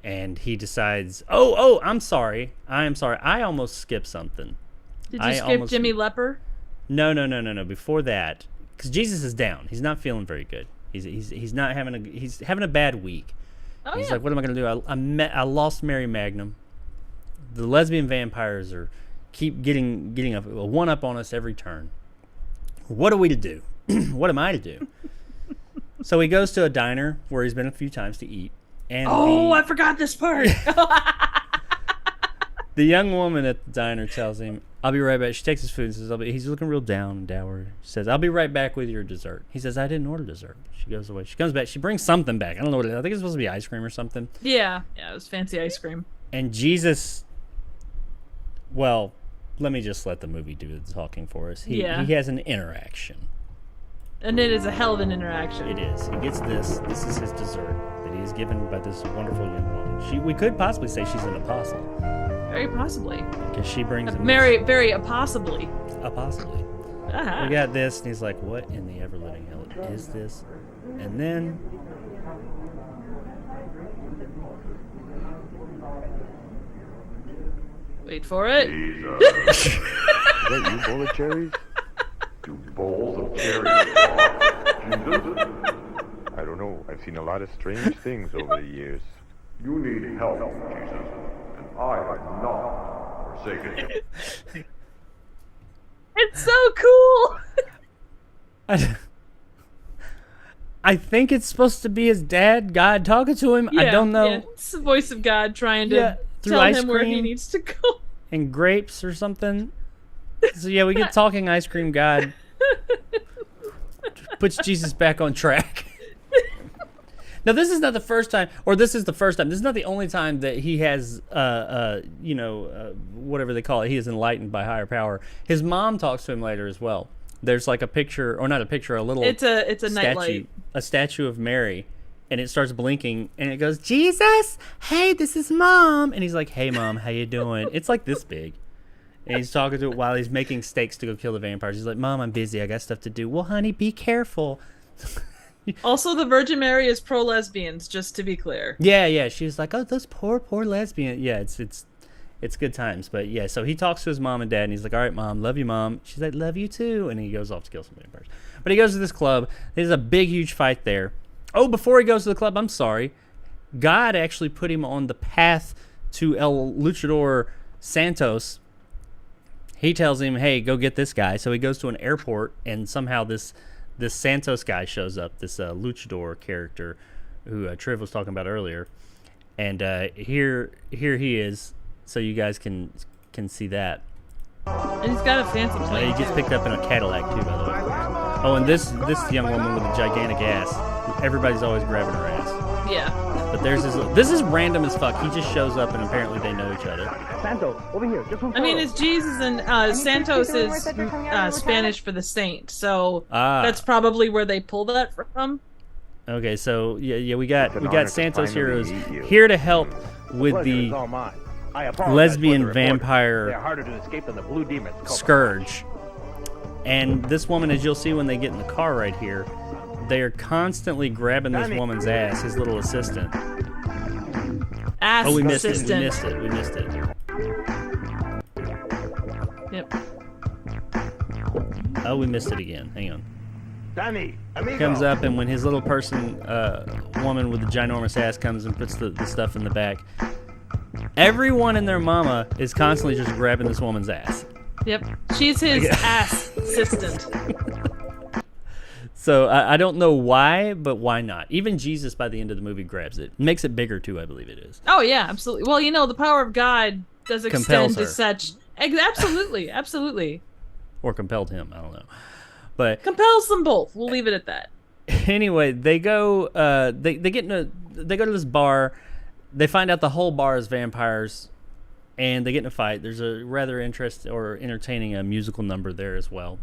S1: and he decides, "Oh, I'm sorry, I almost skipped something."
S2: Did you skip Jimmy Leper?
S1: No. Before that. Because Jesus is down. He's not feeling very good. He's not having he's having a bad week.
S2: Oh,
S1: he's
S2: yeah.
S1: like, what am I gonna do? I lost Mary Magnum. The lesbian vampires keep getting a one up on us every turn. What are we to do? What am I to do? So he goes to a diner where he's been a few times to eat. And
S2: I forgot this part.
S1: The young woman at the diner tells him, "I'll be right back." She takes his food and says, he's looking real down and dour. She says, "I'll be right back with your dessert." He says, "I didn't order dessert." She goes away. She comes back. She brings something back. I don't know what it is. I think it's supposed to be ice cream or something.
S2: Yeah, it was fancy ice cream.
S1: And Jesus, well, let me just let the movie do the talking for us. He has an interaction.
S2: And it is a hell of an interaction.
S1: It is. He gets this. This is his dessert that he is given by this wonderful young woman. We could possibly say she's an apostle.
S2: Very possibly.
S1: Because she brings him
S2: very possibly.
S1: Possibly.
S2: Uh-huh.
S1: We got this, and he's like, "What in the ever-living hell is this?" And then...
S2: Wait for it.
S6: Is that you, bowl of cherries?
S3: Do bowls of cherries talk, Jesus?
S6: I don't know. I've seen a lot of strange things over the years.
S3: You need help, Jesus, and I have not forsaken you.
S2: It's so cool.
S1: I think it's supposed to be his dad, God, talking to him. I don't know.
S2: Yeah. It's the voice of God trying to tell him where he needs to go.
S1: And grapes or something. So yeah, we get talking ice cream God. Puts Jesus back on track. Now this is not the first time, or this is the first time. This is not the only time that he has, whatever they call it. He is enlightened by higher power. His mom talks to him later as well. There's like a picture, or not a picture, a little.
S2: It's a
S1: statue,
S2: nightlight.
S1: a statue of Mary, and it starts blinking, and it goes, "Jesus, hey, this is Mom," and he's like, "Hey, Mom, how you doing?" It's like this big. And he's talking to it while he's making steaks to go kill the vampires. He's like, "Mom, I'm busy. I got stuff to do." "Well, honey, be careful."
S2: Also, the Virgin Mary is pro-lesbians, just to be clear.
S1: Yeah. She's like, "Oh, those poor lesbians." Yeah, it's good times. But yeah, so he talks to his mom and dad, and he's like, "All right, Mom, love you, Mom." She's like, "Love you too," and he goes off to kill some vampires. But he goes to this club. There's a big, huge fight there. Oh, before he goes to the club, I'm sorry, God actually put him on the path to El Luchador Santos. He tells him, "Hey, go get this guy." So he goes to an airport, and somehow this Santos guy shows up, this luchador character who Triv was talking about earlier. And here he is, so you guys can see that.
S2: And he's got a fancy plane.
S1: He gets picked up in a Cadillac too, by the way. Oh, and this young woman with a gigantic ass. Everybody's always grabbing her ass.
S2: Yeah.
S1: But there's this is random as fuck. He just shows up and apparently they know each other.
S6: Santos, over here, just one
S2: I mean, it's Jesus, and Santos is Spanish for the saint, so that's probably where they pull that from.
S1: Okay, so yeah, we got Santos here who's
S6: finally meet you.
S1: here to help with
S3: Pleasure
S1: the
S3: is all mine. I apologize
S1: lesbian
S3: for the reporter.
S1: vampire
S3: They're harder to escape than the blue demons.
S1: scourge. And this woman, as you'll see when they get in the car right here, they are constantly grabbing this woman's ass, his little assistant.
S2: Ass
S1: Oh, we missed
S2: assistant.
S1: it. We missed it.
S2: Yep.
S1: Oh, we missed it again. Hang on.
S3: Danny, amigo.
S1: Comes up, and when his little woman with the ginormous ass comes and puts the stuff in the back, everyone and their mama is constantly just grabbing this woman's ass.
S2: Yep. She's his ass assistant.
S1: So I don't know why, but why not? Even Jesus, by the end of the movie, grabs it. Makes it bigger, too, I believe it is.
S2: Oh, yeah, absolutely. Well, you know, the power of God does
S1: Compels
S2: extend to
S1: her.
S2: such. Absolutely, absolutely.
S1: Or compelled him, I don't know. But
S2: Compels them both. We'll leave it at that.
S1: anyway, they go they go to this bar. They find out the whole bar is vampires, and they get in a fight. There's a rather entertaining musical number there as well.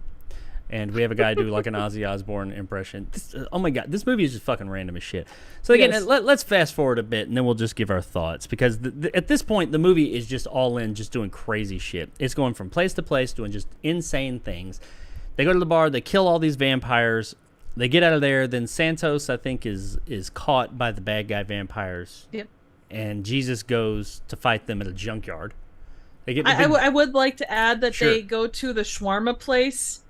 S1: And we have a guy do like an Ozzy Osbourne impression. Oh my god, this movie is just fucking random as shit. So again,
S2: Yes.
S1: let's fast forward a bit, and then we'll just give our thoughts, because at this point the movie is just all in, just doing crazy shit. It's going from place to place, doing just insane things. They go to the bar, they kill all these vampires, they get out of there. Then Santos, I think, is caught by the bad guy vampires.
S2: Yep.
S1: And Jesus goes to fight them at a junkyard. They get in a
S2: I
S1: big-
S2: would like to add that
S1: Sure.
S2: they go to the shawarma place,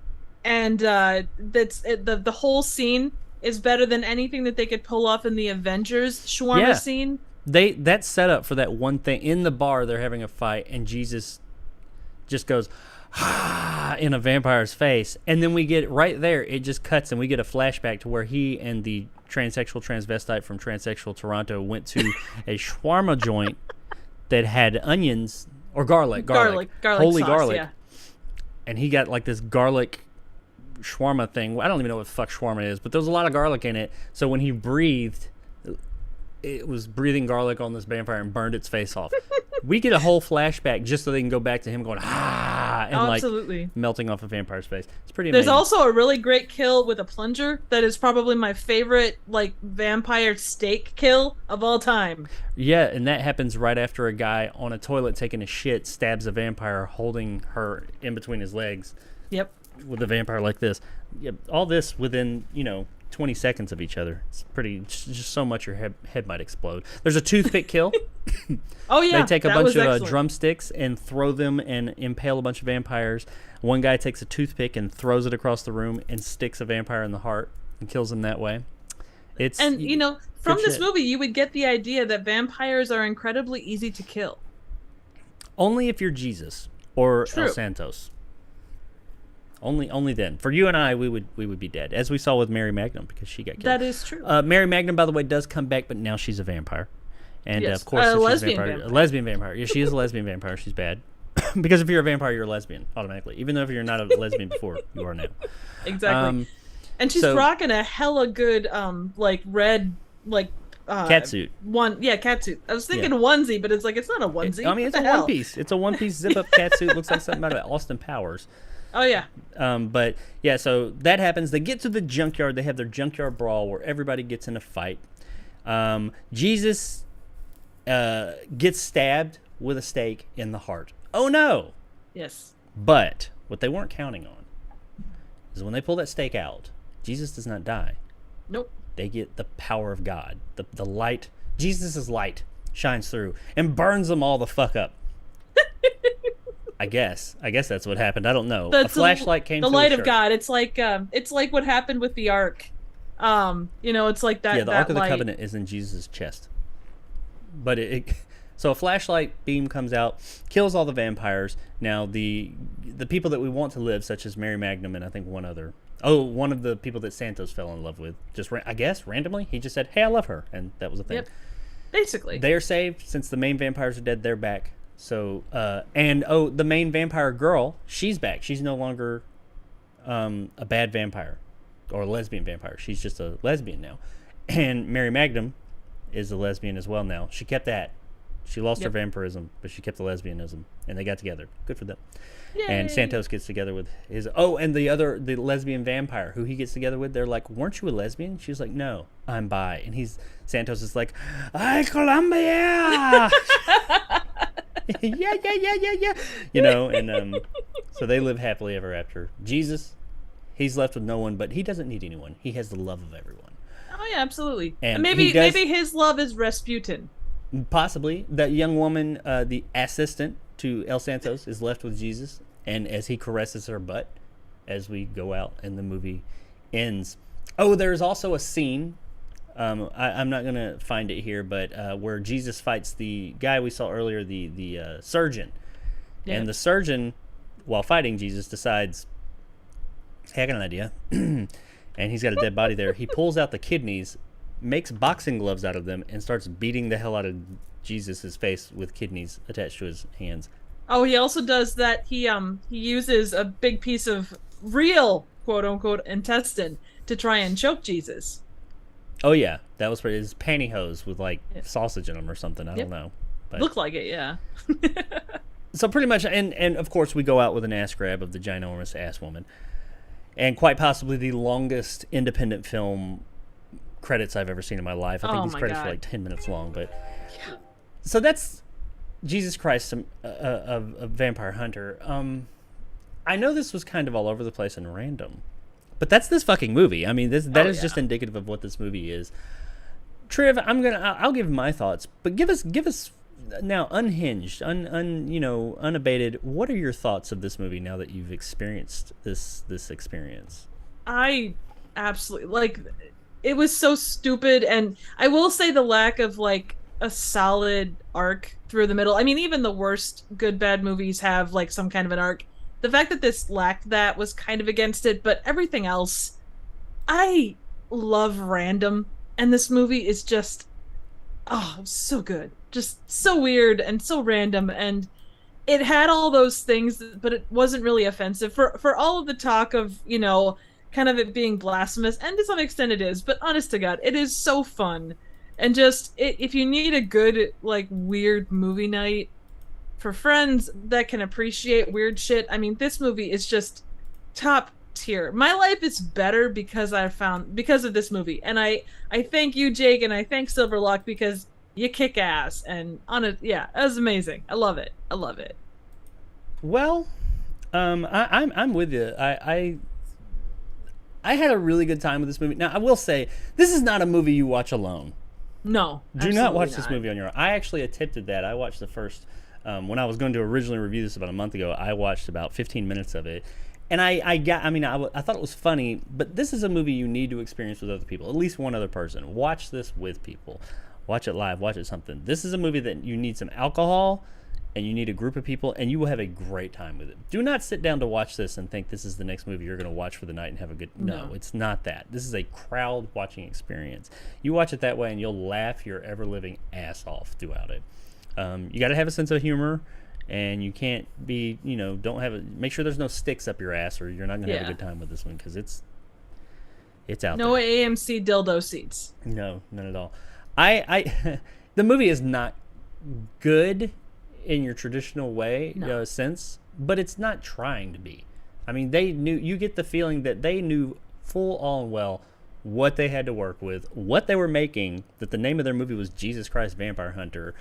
S2: and the whole scene is better than anything that they could pull off in the Avengers shawarma
S1: Yeah.
S2: scene.
S1: That's set up for that one thing. In the bar, they're having a fight, and Jesus just goes in a vampire's face, and then we get right there. It just cuts, and we get a flashback to where he and the transsexual transvestite from Transsexual Toronto went to a shawarma joint that had onions or garlic, holy
S2: sauce,
S1: garlic,
S2: yeah.
S1: and he got like this garlic shawarma thing. I don't even know what the fuck shawarma is, but there was a lot of garlic in it. So when he breathed, it was breathing garlic on this vampire and burned its face off. We get a whole flashback just so they can go back to him going and
S2: Absolutely.
S1: like melting off a vampire's face. It's pretty
S2: There's
S1: amazing.
S2: also a really great kill with a plunger that is probably my favorite like vampire steak kill of all time.
S1: Yeah, and that happens right after a guy on a toilet taking a shit stabs a vampire holding her in between his legs
S2: Yep.
S1: with a vampire like this. Yeah, all this within, 20 seconds of each other. It's pretty, just so much your head might explode. There's a toothpick kill.
S2: Oh yeah.
S1: They take a
S2: that
S1: bunch
S2: was
S1: of
S2: excellent.
S1: drumsticks and throw them and impale a bunch of vampires. One guy takes a toothpick and throws it across the room and sticks a vampire in the heart and kills him that way. It's
S2: And from
S1: good
S2: this
S1: shit.
S2: movie, you would get the idea that vampires are incredibly easy to kill.
S1: Only if you're Jesus or
S2: True.
S1: El Santos. Only then. For you and I, we would be dead, as we saw with Mary Magnum, because she got killed.
S2: That is true.
S1: Mary Magnum, by the way, does come back, but now she's a vampire. And
S2: Yes.
S1: of course,
S2: A
S1: if she's
S2: lesbian
S1: a
S2: vampire.
S1: lesbian vampire. Yeah, she is a lesbian vampire. She's bad. Because if you're a vampire, you're a lesbian automatically. Even though if you're not a lesbian before, you are now.
S2: Exactly. And she's
S1: so-
S2: rocking a hella good like red
S1: Catsuit.
S2: Catsuit. I was thinking
S1: Yeah.
S2: onesie, but it's like it's not a onesie.
S1: I mean, it's
S2: What
S1: a
S2: the hell?
S1: one piece. It's a one piece zip up catsuit. Looks like something out of Austin Powers.
S2: Oh yeah.
S1: But yeah, so that happens. They get to the junkyard. They have their junkyard brawl where everybody gets in a fight. Jesus gets stabbed with a stake in the heart. Oh no!
S2: Yes.
S1: But what they weren't counting on is when they pull that stake out, Jesus does not die.
S2: Nope.
S1: They get the power of God. The light. Jesus' light shines through and burns them all the fuck up. I guess that's what happened. I don't know.
S2: That's
S1: A flashlight came
S2: the
S1: through
S2: light
S1: the
S2: of
S1: shirt.
S2: God. It's like what happened with the Ark. It's like that.
S1: Yeah, the
S2: that
S1: Ark of the
S2: light.
S1: Covenant is in Jesus' chest. But so a flashlight beam comes out, kills all the vampires. Now the people that we want to live, such as Mary Magnum and I think one other. Oh, one of the people that Santos fell in love with. Just I guess randomly, he just said, "Hey, I love her," and that was the thing.
S2: Yep. Basically.
S1: They are saved since the main vampires are dead. They're back. So the main vampire girl, she's back. She's no longer a bad vampire or a lesbian vampire. She's just a lesbian now. And Mary Magnum is a lesbian as well now. She kept that. She lost her
S2: Yep.
S1: vampirism, but she kept the lesbianism, and they got together. Good for them.
S2: Yay.
S1: And Santos gets together with his and the lesbian vampire who he gets together with. They're like, "Weren't you a lesbian?" She's like, "No, I'm bi." And Santos is like, "Ay, Colombia!" yeah. You know, and so they live happily ever after. Jesus, he's left with no one, but he doesn't need anyone. He has the love of everyone.
S2: Oh yeah, absolutely.
S1: And
S2: Maybe his love is Rasputin.
S1: Possibly. That young woman, the assistant to El Santos, is left with Jesus, and as he caresses her butt as we go out and the movie ends. Oh, there's also a scene, I'm not going to find it here, but where Jesus fights the guy we saw earlier, the surgeon.
S2: Yeah.
S1: And the surgeon, while fighting Jesus, decides, hey, I got an idea. And he's got a dead body there. He pulls out the kidneys, makes boxing gloves out of them, and starts beating the hell out of Jesus' face with kidneys attached to his hands.
S2: Oh, he also does that. He uses a big piece of real quote unquote intestine to try and choke Jesus.
S1: Oh yeah, that was his pantyhose with like sausage in them or something. I don't know. But
S2: Looked like it, yeah.
S1: so pretty much, and of course we go out with an ass grab of the ginormous ass woman, and quite possibly the longest independent film credits I've ever seen in my life. I think these credits are like 10 minutes long, but so that's Jesus Christ, a vampire hunter. I know this was kind of all over the place and random, but that's this fucking movie. I mean, that is just indicative of what this movie is. Triv, I'll give my thoughts, but give us now unhinged, unabated. What are your thoughts of this movie now that you've experienced this experience?
S2: I absolutely it was so stupid, and I will say the lack of like a solid arc through the middle. I mean, even the worst good bad movies have like some kind of an arc. The fact that this lacked that was kind of against it, but everything else, I love random, and this movie is just so good. Just so weird and so random, and it had all those things, but it wasn't really offensive for all of the talk of, you know, kind of it being blasphemous, and to some extent it is, but honest to God, it is so fun. And just, if you need a good, like, weird movie night for friends that can appreciate weird shit, I mean, this movie is just top tier. My life is better because of this movie. And I thank you, Jake, and I thank Silverlock, because you kick ass. And it was amazing. I love it.
S1: Well, I'm with you. I had a really good time with this movie. Now, I will say, this is not a movie you watch alone.
S2: No.
S1: Do not watch this movie on your own. I actually attempted that. I watched the first, when I was going to originally review this about a month ago, I watched about 15 minutes of it. And I thought it was funny, but this is a movie you need to experience with other people, at least one other person. Watch this with people. Watch it live. Watch it something. This is a movie that you need some alcohol, and you need a group of people, and you will have a great time with it. Do not sit down to watch this and think this is the next movie you're going to watch for the night and have a good... No, it's not that. This is a crowd watching experience. You watch it that way, and you'll laugh your ever-living ass off throughout it. You got to have a sense of humor, and you can't be, make sure there's no sticks up your ass, or you're not going to have a good time with this one, because it's out there.
S2: No AMC dildo seats.
S1: No, none at all. The movie is not good in your traditional way, sense, but it's not trying to be. I mean, you get the feeling that they knew full and well what they had to work with, what they were making, that the name of their movie was Jesus Christ Vampire Hunter.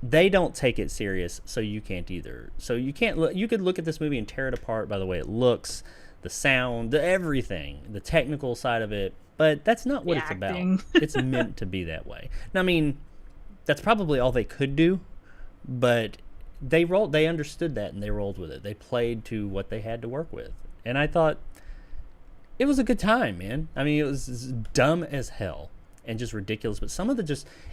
S1: They don't take it serious, so you can't either. So you could look at this movie and tear it apart by the way it looks, the sound, everything, the technical side of it, but that's not what it's about. It's meant to be that way. Now, I mean, that's probably all they could do, but they understood that, and they rolled with it. They played to what they had to work with, and I thought it was a good time, man. I mean, it was dumb as hell and just ridiculous, but some of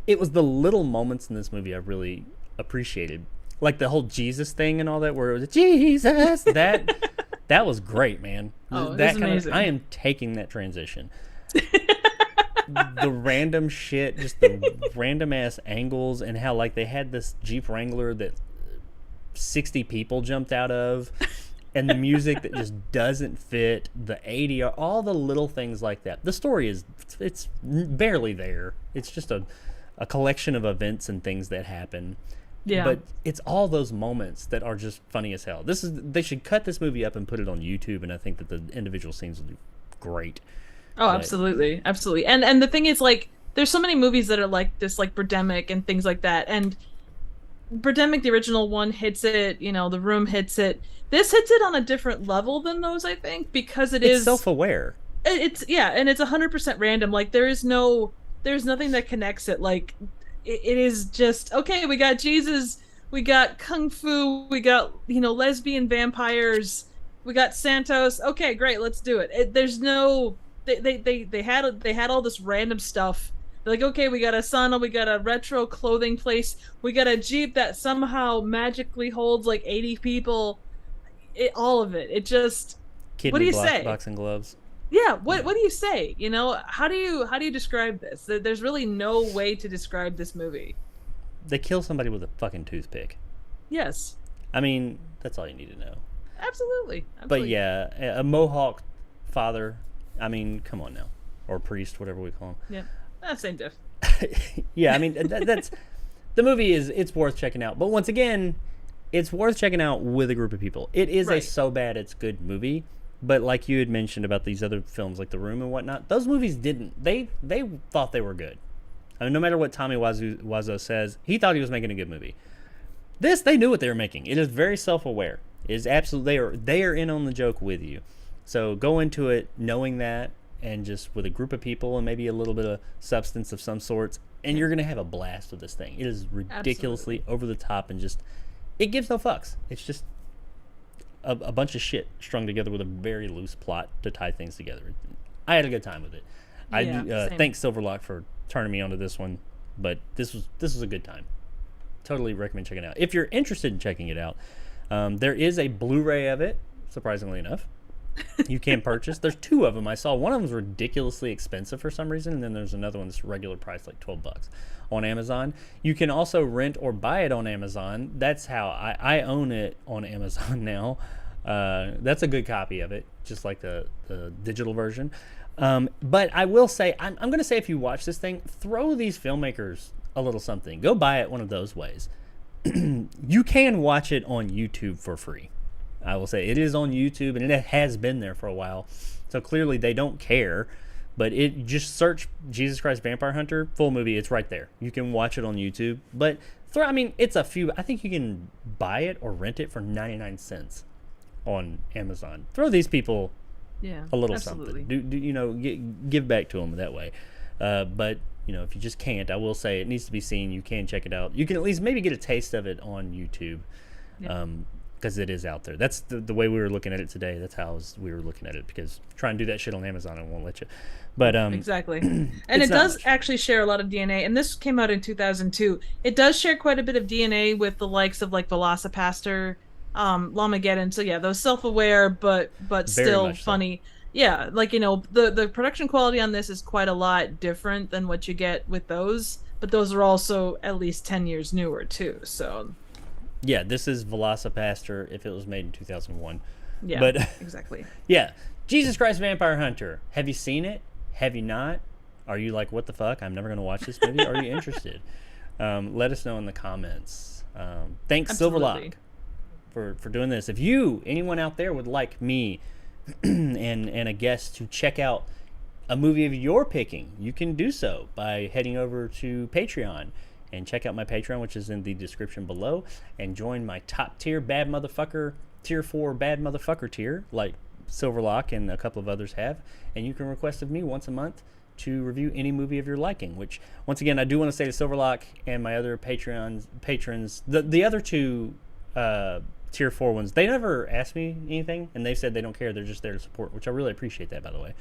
S1: it was the little moments in this movie I really appreciated, like the whole Jesus thing and all that, where it was Jesus. that was great, man.
S2: Oh, it was amazing.
S1: I am taking that transition. The random shit, just the random ass angles, and how like they had this Jeep Wrangler that 60 people jumped out of, and the music that just doesn't fit, the ADR, all the little things like that. The story it's barely there. It's just a a collection of events and things that happen.
S2: Yeah.
S1: But it's all those moments that are just funny as hell. They should cut this movie up and put it on YouTube, and I think that the individual scenes will do great.
S2: Oh, absolutely. Absolutely. And the thing is, like, there's so many movies that are like this, like Birdemic and things like that. And Birdemic, the original one, hits it, you know, The Room hits it. This hits it on a different level than those, I think, because it's
S1: self-aware.
S2: It's and it's 100% random. Like, there's nothing that connects it. Like, it is just, okay, we got Jesus, we got Kung Fu, we got, you know, lesbian vampires, we got Santos. Okay, great, let's do it. There's no, they had all this random stuff. They're like, okay, we got a sauna, we got a retro clothing place, we got a Jeep that somehow magically holds like 80 people. All of it. It just,
S1: Kidney
S2: what do you say?
S1: Boxing gloves.
S2: Yeah, what do you say? You know, how do you describe this? There's really no way to describe this movie.
S1: They kill somebody with a fucking toothpick.
S2: Yes.
S1: I mean, that's all you need to know.
S2: Absolutely.
S1: But yeah, a Mohawk father. I mean, come on now, or priest, whatever we call him.
S2: Yeah, same diff.
S1: Yeah, I mean that's the movie it's worth checking out. But once again, it's worth checking out with a group of people. It is a so bad it's good movie. But like you had mentioned about these other films like The Room and whatnot, those movies didn't. They thought they were good. I mean, no matter what Tommy Wiseau says, he thought he was making a good movie. This, they knew what they were making. It is very self-aware. It is absolutely, they are in on the joke with you. So go into it knowing that, and just with a group of people and maybe a little bit of substance of some sorts, and you're going to have a blast with this thing. It is ridiculously over the top, and just, it gives no fucks. It's just a bunch of shit strung together with a very loose plot to tie things together. I had a good time with it. I thank Silverlock for turning me onto this one, but this was a good time. Totally recommend checking it out. If you're interested in checking it out, there is a Blu-ray of it, surprisingly enough. You can purchase. There's two of them. I saw one of them's ridiculously expensive for some reason, and then there's another one that's regular price, like $12 on Amazon. You can also rent or buy it on Amazon. That's how I own it on Amazon now. That's a good copy of it, just like the digital version. But I will say, I'm going to say, if you watch this thing, throw these filmmakers a little something. Go buy it one of those ways. You can watch it on YouTube for free. I will say it is on YouTube, and it has been there for a while. So clearly they don't care. But it just search Jesus Christ Vampire Hunter full movie. It's right there. You can watch it on YouTube. But I mean, it's a few. I think you can buy it or rent it for 99 cents on Amazon. Throw these people a little something. Do you know, give back to them that way. But you know, if you just can't, I will say it needs to be seen. You can check it out. You can at least maybe get a taste of it on YouTube. Because it is out there. That's the way we were looking at it today. That's how we were looking at it, because try and do that shit on Amazon, it won't let you. But
S2: exactly. And it does actually share a lot of DNA. And this came out in 2002. It does share quite a bit of DNA with the likes of like Velocipaster, Lamageddon. So yeah, those self-aware but still funny. So. Yeah, like, you know, the production quality on this is quite a lot different than what you get with those. But those are also at least 10 years newer too. So.
S1: Yeah, this is Velocipaster if it was made in 2001.
S2: Yeah,
S1: but,
S2: exactly.
S1: Yeah, Jesus Christ Vampire Hunter. Have you seen it? Have you not? Are you like, what the fuck? I'm never going to watch this movie. Are you interested? Let us know in the comments. Thanks, Silverlock, for doing this. If anyone out there would like me and a guest to check out a movie of your picking, you can do so by heading over to Patreon. And check out my Patreon, which is in the description below, and join my top tier bad motherfucker, tier 4 bad motherfucker tier, like Silverlock and a couple of others have. And you can request of me once a month to review any movie of your liking, which, once again, I do want to say to Silverlock and my other patrons, the other two tier 4 ones, they never asked me anything, and they said they don't care. They're just there to support, which I really appreciate that, by the way.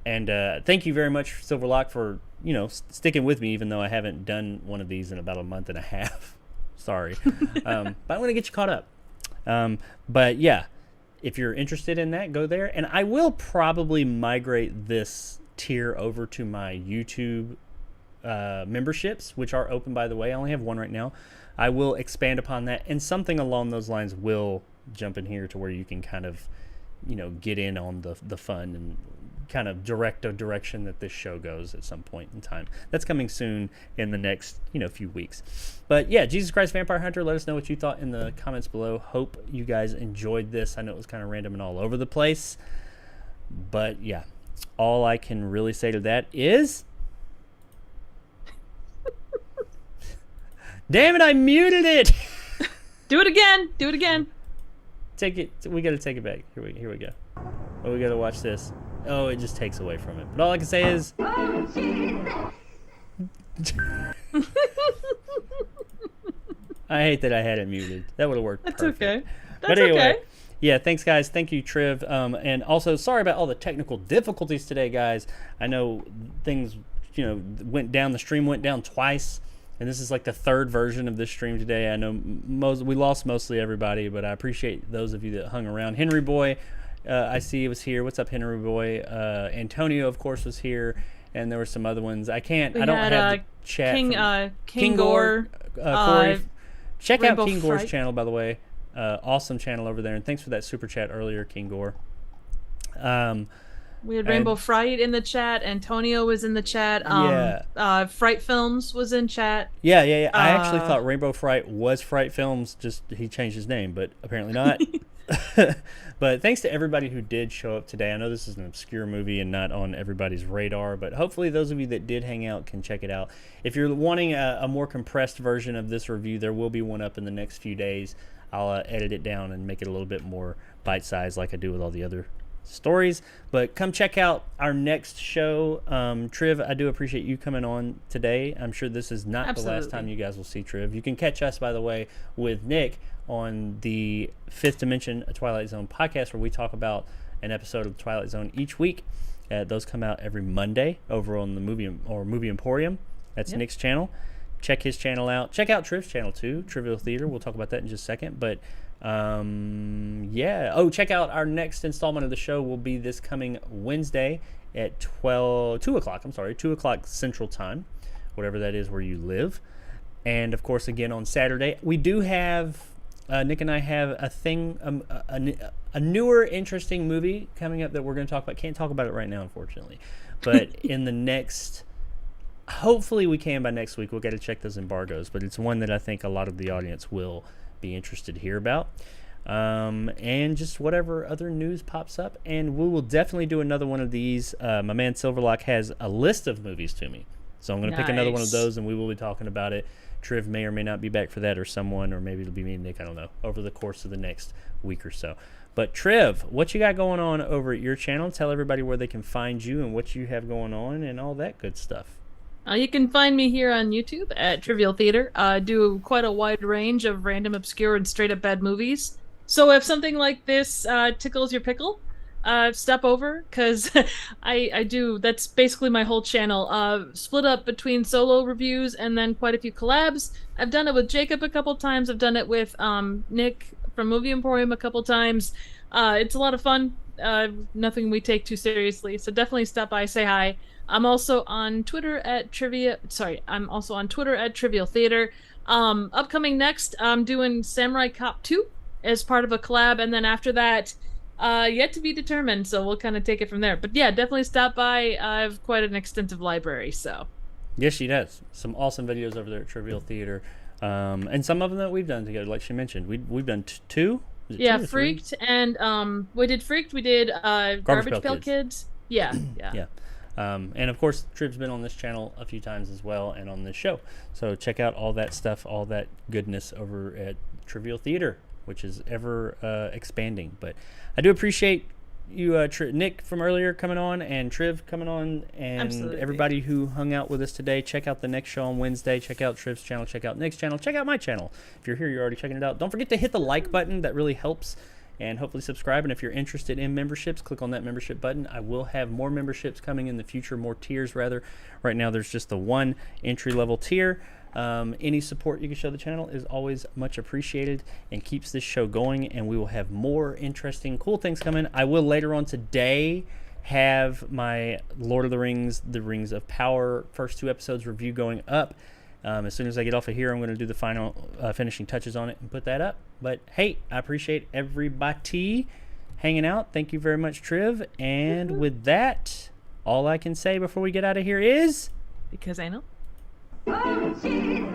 S1: And thank you very much, Silverlock, for, you know, sticking with me, even though I haven't done one of these in about a month and a half. Sorry. But I'm going to get you caught up. But yeah, if you're interested in that, go there. And I will probably migrate this tier over to my YouTube memberships, which are open, by the way. I only have one right now. I will expand upon that, and something along those lines will jump in here to where you can kind of, you know, get in on the fun and kind of direct a direction that this show goes at some point in time. That's coming soon in the next, few weeks. But yeah, Jesus Christ Vampire Hunter, let us know what you thought in the comments below. Hope you guys enjoyed this. I know it was kind of random and all over the place. But yeah, all I can really say to that is... Damn it, I muted it!
S2: Do it again. Do it again.
S1: Take it. We got to take it back. Here we go. Oh, we got to watch this. Oh, it just takes away from it. But all I can say is... I hate that I had it muted. That would have worked perfect.
S2: That's okay.
S1: But anyway, yeah, thanks, guys. Thank you, Triv. And also, sorry about all the technical difficulties today, guys. I know things, went down. The stream went down twice. And this is like the third version of this stream today. I know we lost mostly everybody, but I appreciate those of you that hung around. Henry Boy, I see was here. What's up, Henry Boy? Antonio, of course, was here, and there were some other ones. I don't have the chat.
S2: King Gore,
S1: Corey. Check
S2: Rainbow
S1: out King Gore's
S2: Fright.
S1: channel, by the way. Awesome channel over there, and thanks for that super chat earlier, King Gore.
S2: We had Rainbow Fright in the chat. Antonio was in the chat. Fright Films was in chat.
S1: Yeah. I actually thought Rainbow Fright was Fright Films, just he changed his name, but apparently not. But thanks to everybody who did show up today. I know this is an obscure movie and not on everybody's radar, but hopefully those of you that did hang out can check it out. If you're wanting a more compressed version of this review, there will be one up in the next few days. I'll edit it down and make it a little bit more bite-sized like I do with all the other stories. But come check out our next show. Triv, I do appreciate you coming on today. I'm sure this is not the last time you guys will see Triv. You can catch us, by the way, with Nick on the Fifth Dimension Twilight Zone podcast, where we talk about an episode of Twilight Zone each week. Those come out every Monday over on the Movie Emporium. That's Nick's channel. Check his channel out. Check out Triv's channel too, Trivial Theater. We'll talk about that in just a second. But check out our next installment of the show. Will be this coming Wednesday at 2 o'clock Central Time, whatever that is where you live. And of course, again on Saturday, we do have Nick and I have a thing, a newer interesting movie coming up that we're going to talk about. Can't talk about it right now, unfortunately, but in the next, hopefully we can by next week. We'll get to check those embargoes, but it's one that I think a lot of the audience will be interested to hear about, and just whatever other news pops up. And we will definitely do another one of these. My man Silverlock has a list of movies to me, so I'm going to pick another one of those, and we will be talking about it. Triv may or may not be back for that, or someone, or maybe it'll be me and Nick, I don't know, over the course of the next week or so. But Triv, what you got going on over at your channel? Tell everybody where they can find you and what you have going on and all that good stuff.
S2: You can find me here on YouTube at Trivial Theater. I do quite a wide range of random, obscure, and straight-up bad movies. So if something like this tickles your pickle, step over, because I do, that's basically my whole channel. Split up between solo reviews and then quite a few collabs. I've done it with Jacob a couple times. I've done it with Nick from Movie Emporium a couple times. It's a lot of fun. Nothing we take too seriously. So definitely stop by, say hi. I'm also on Twitter at Trivial Theater. Upcoming next, I'm doing Samurai Cop 2 as part of a collab, and then after that, yet to be determined, so we'll kind of take it from there. But yeah, definitely stop by. I have quite an extensive library, so.
S1: Yes, she does. Some awesome videos over there at Trivial Theater, and some of them that we've done together, like she mentioned. We've done two?
S2: Yeah,
S1: two
S2: Freaked, and we did Freaked, we did Garbage Pail Kids. Yeah.
S1: And of course, Triv's been on this channel a few times as well, and on this show. So check out all that stuff, all that goodness over at Trivial Theater, which is ever expanding. But I do appreciate you, Nick from earlier, coming on, and Triv coming on, and
S2: Absolutely.
S1: Everybody who hung out with us today. Check out the next show on Wednesday. Check out Triv's channel. Check out Nick's channel. Check out my channel. If you're here, you're already checking it out. Don't forget to hit the like button. That really helps. And hopefully subscribe. And if you're interested in memberships, click on that membership button. I will have more memberships coming in the future, more tiers rather. Right now there's just the one entry-level tier. Any support you can show the channel is always much appreciated and keeps this show going, and we will have more interesting, cool things coming. I will later on today have my Lord of the Rings of Power first 2 episodes review going up. As soon as I get off of here, I'm going to do the final finishing touches on it and put that up. But hey, I appreciate everybody. hanging out. Thank you very much, Triv. And with that, all I can say before we get out of here is...
S2: Because I know.
S7: Oh, shit.